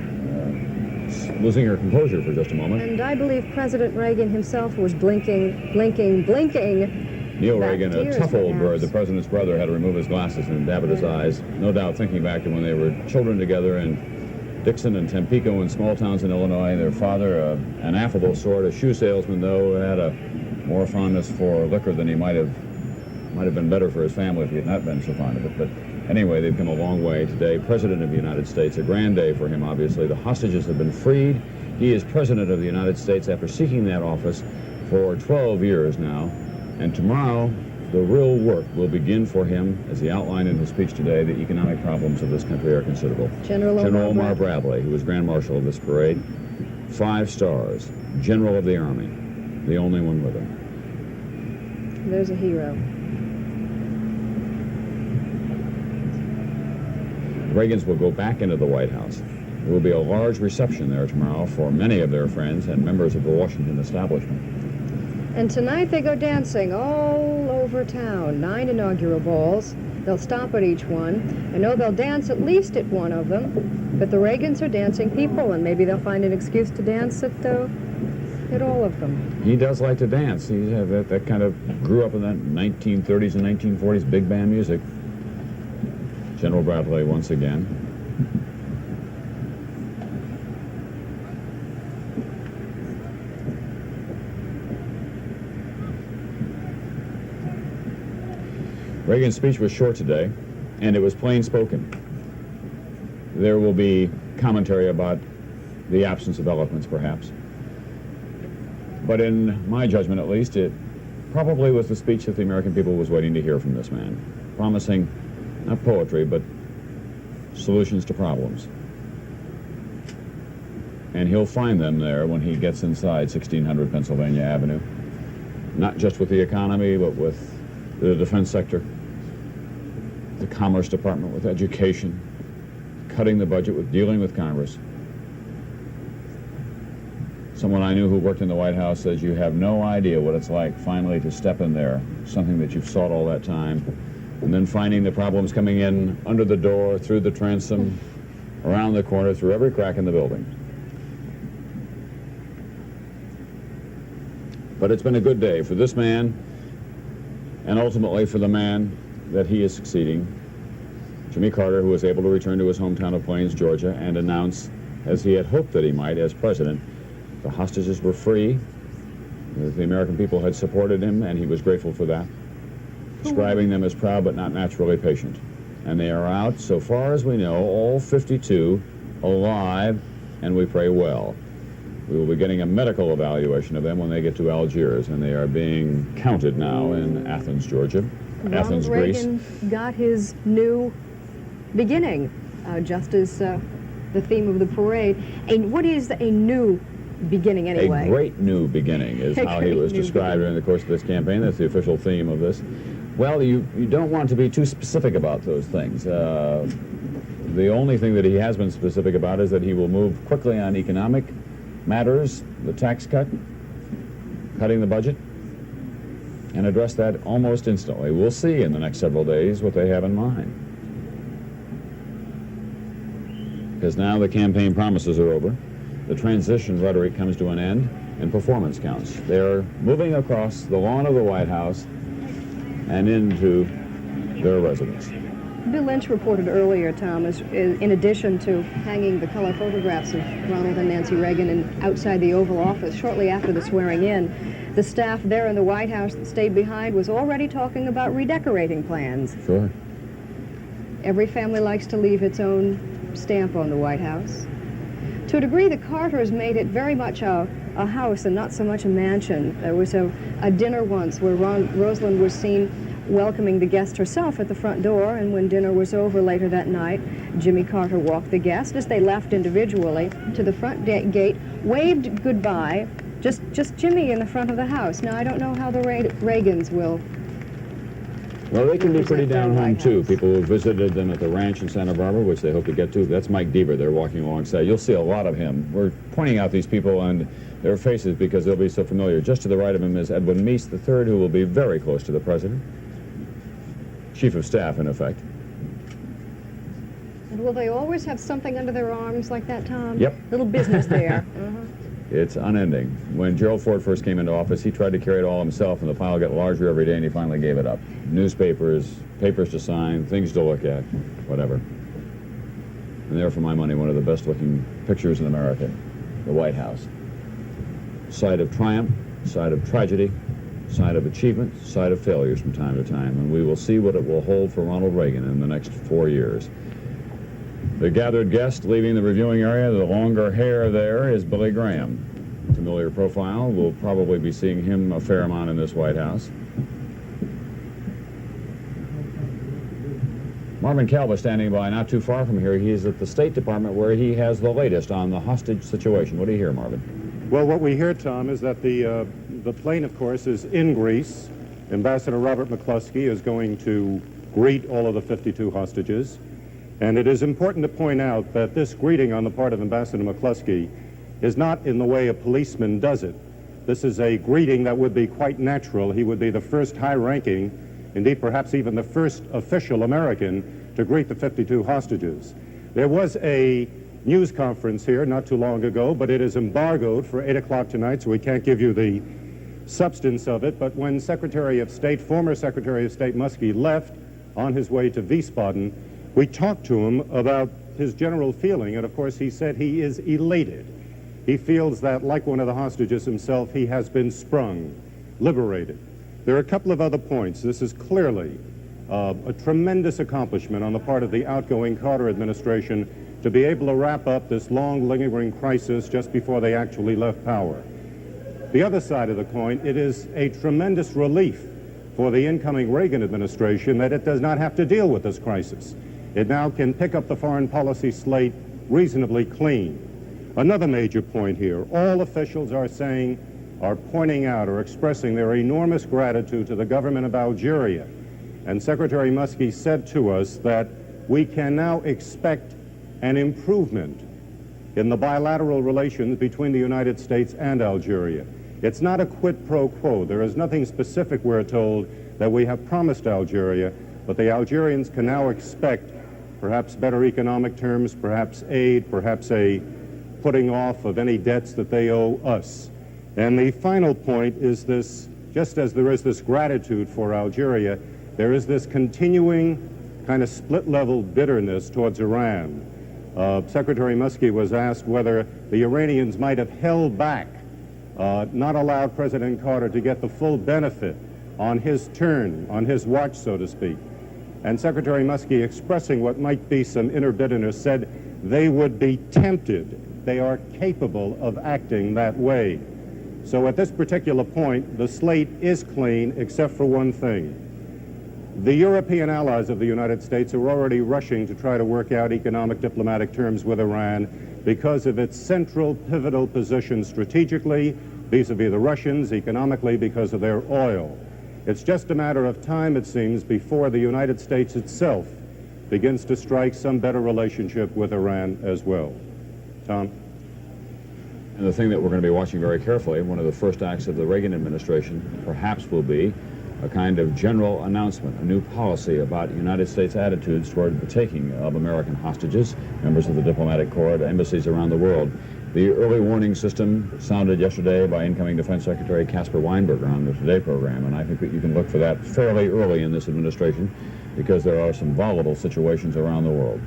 losing her composure for just a moment. And I believe President Reagan himself was blinking. Neil Reagan, a tears, tough old perhaps. bird, the president's brother, had to remove his glasses and dab at his eyes. No doubt thinking back to when they were children together in Dixon and Tampico and small towns in Illinois. Their father, an affable sort, a shoe salesman, though, had a more fondness for liquor than he might have been better for his family if he had not been so fond of it. But anyway, they've come a long way today. President of the United States, a grand day for him, obviously. The hostages have been freed. He is President of the United States after seeking that office for 12 years now. And tomorrow, the real work will begin for him, as he outlined in his speech today. The economic problems of this country are considerable. General Omar Bradley, who was Grand Marshal of this parade, 5 stars, General of the Army, the only one with him. There's a hero. Reagans will go back into the White House. There will be a large reception there tomorrow for many of their friends and members of the Washington establishment. And tonight they go dancing all over town. 9 inaugural balls. They'll stop at each one. I know they'll dance at least at one of them, but the Reagans are dancing people, and maybe they'll find an excuse to dance at all of them. He does like to dance. He that kind of grew up in that 1930s and 1940s big band music. General Bradley once again. Reagan's speech was short today, and it was plain spoken. There will be commentary about the absence of eloquence, perhaps. But in my judgment, at least, it probably was the speech that the American people was waiting to hear from this man, promising not poetry, but solutions to problems. And he'll find them there when he gets inside 1600 Pennsylvania Avenue, not just with the economy, but with the defense sector, the Commerce Department, with education, cutting the budget, with dealing with Congress. Someone I knew who worked in the White House says you have no idea what it's like finally to step in there, something that you've sought all that time, and then finding the problems coming in under the door, through the transom, around the corner, through every crack in the building. But it's been a good day for this man, and ultimately for the man that he is succeeding, Jimmy Carter, who was able to return to his hometown of Plains, Georgia, and announce, as he had hoped that he might as president, the hostages were free, the American people had supported him, and he was grateful for that, describing them as proud but not naturally patient. And they are out, so far as we know, all 52 alive, and we pray well. We will be getting a medical evaluation of them when they get to Algiers, and they are being counted now in Athens, Georgia. Athens, Greece. Ronald Reagan got his new beginning, just as the theme of the parade. And what is a new beginning anyway? A great new beginning is how he was described during the course of this campaign. That's the official theme of this. Well, you don't want to be too specific about those things. The only thing that he has been specific about is that he will move quickly on economic matters, the tax cut, cutting the budget, and address that almost instantly. We'll see in the next several days what they have in mind. Because now the campaign promises are over, the transition rhetoric comes to an end, and performance counts. They're moving across the lawn of the White House and into their residence. Bill Lynch reported earlier, Thomas, in addition to hanging the color photographs of Ronald and Nancy Reagan and outside the Oval Office shortly after the swearing in, the staff there in the White House that stayed behind was already talking about redecorating plans. Sure. Every family likes to leave its own stamp on the White House. To a degree, the Carters made it very much a house and not so much a mansion. There was a dinner once where Rosalind was seen welcoming the guest herself at the front door, and when dinner was over later that night, Jimmy Carter walked the guest as they left individually to the front gate, waved goodbye, just Jimmy in the front of the house. Now, I don't know how the Reagans will. Well, they can be pretty down home, too. People who visited them at the ranch in Santa Barbara, which they hope to get to. That's Mike Deaver. They're walking alongside. You'll see a lot of him. We're pointing out these people, and their faces because they'll be so familiar. Just to the right of him is Edwin Meese III, who will be very close to the president. Chief of Staff, in effect. And will they always have something under their arms like that, Tom? Yep. Little business there. It's unending. When Gerald Ford first came into office, he tried to carry it all himself, and the pile got larger every day, and he finally gave it up. Newspapers, papers to sign, things to look at, whatever. And there, for my money, one of the best-looking pictures in America, the White House. Side of triumph, side of tragedy, side of achievement, side of failures from time to time, and we will see what it will hold for Ronald Reagan in the next 4 years. The gathered guest leaving the reviewing area, the longer hair there, is Billy Graham. Familiar profile. We'll probably be seeing him a fair amount in this White House. Marvin Calva standing by not too far from here. He's at the State Department where he has the latest on the hostage situation. What do you hear, Marvin? Well, what we hear, Tom, is that the plane, of course, is in Greece. Ambassador Robert McCluskey is going to greet all of the 52 hostages. And it is important to point out that this greeting on the part of Ambassador McCluskey is not in the way a policeman does it. This is a greeting that would be quite natural. He would be the first high-ranking, indeed perhaps even the first official American to greet the 52 hostages. There was a news conference here not too long ago, but it is embargoed for 8 o'clock tonight, so we can't give you the substance of it. But when Secretary of State, former Secretary of State Muskie left on his way to Wiesbaden, we talked to him about his general feeling, and of course he said he is elated. He feels that, like one of the hostages himself, he has been sprung, liberated. There are a couple of other points. This is clearly a tremendous accomplishment on the part of the outgoing Carter administration to be able to wrap up this long, lingering crisis just before they actually left power. The other side of the coin, it is a tremendous relief for the incoming Reagan administration that it does not have to deal with this crisis. It now can pick up the foreign policy slate reasonably clean. Another major point here, all officials are pointing out or expressing their enormous gratitude to the government of Algeria. And Secretary Muskie said to us that we can now expect an improvement in the bilateral relations between the United States and Algeria. It's not a quid pro quo. There is nothing specific, we're told, that we have promised Algeria, but the Algerians can now expect perhaps better economic terms, perhaps aid, perhaps a putting off of any debts that they owe us. And the final point is this, just as there is this gratitude for Algeria, there is this continuing kind of split-level bitterness towards Iran. Secretary Muskie was asked whether the Iranians might have held back, not allowed President Carter to get the full benefit on his turn, on his watch, so to speak. And Secretary Muskie, expressing what might be some inner bitterness, said they would be tempted. They are capable of acting that way. So at this particular point, the slate is clean, except for one thing. The European allies of the United States are already rushing to try to work out economic diplomatic terms with Iran because of its central pivotal position strategically, vis-a-vis the Russians, economically because of their oil. It's just a matter of time, it seems, before the United States itself begins to strike some better relationship with Iran as well. Tom? And the thing that we're going to be watching very carefully, one of the first acts of the Reagan administration perhaps will be a kind of general announcement, a new policy about United States attitudes toward the taking of American hostages, members of the diplomatic corps, embassies around the world. The early warning system sounded yesterday by incoming Defense Secretary Caspar Weinberger on the Today program, and I think that you can look for that fairly early in this administration because there are some volatile situations around the world.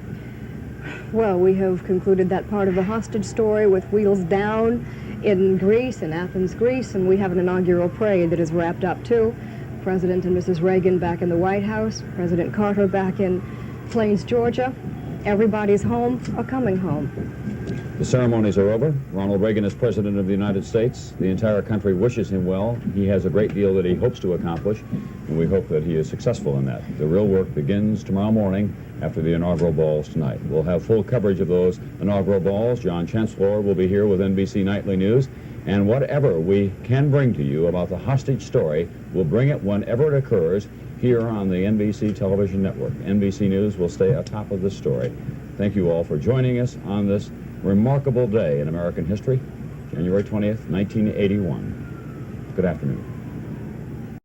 Well, we have concluded that part of the hostage story with wheels down in Greece, in Athens, Greece, and we have an inaugural parade that is wrapped up too. President and Mrs. Reagan back in the White House, President Carter back in Plains, Georgia. Everybody's home or coming home. The ceremonies are over. Ronald Reagan is President of the United States. The entire country wishes him well. He has a great deal that he hopes to accomplish, and we hope that he is successful in that. The real work begins tomorrow morning after the inaugural balls tonight. We'll have full coverage of those inaugural balls. John Chancellor will be here with NBC Nightly News, and whatever we can bring to you about the hostage story, we'll bring it whenever it occurs here on the NBC television network. NBC News will stay atop of this story. Thank you all for joining us on this remarkable day in American history. January 20th, 1981. Good afternoon.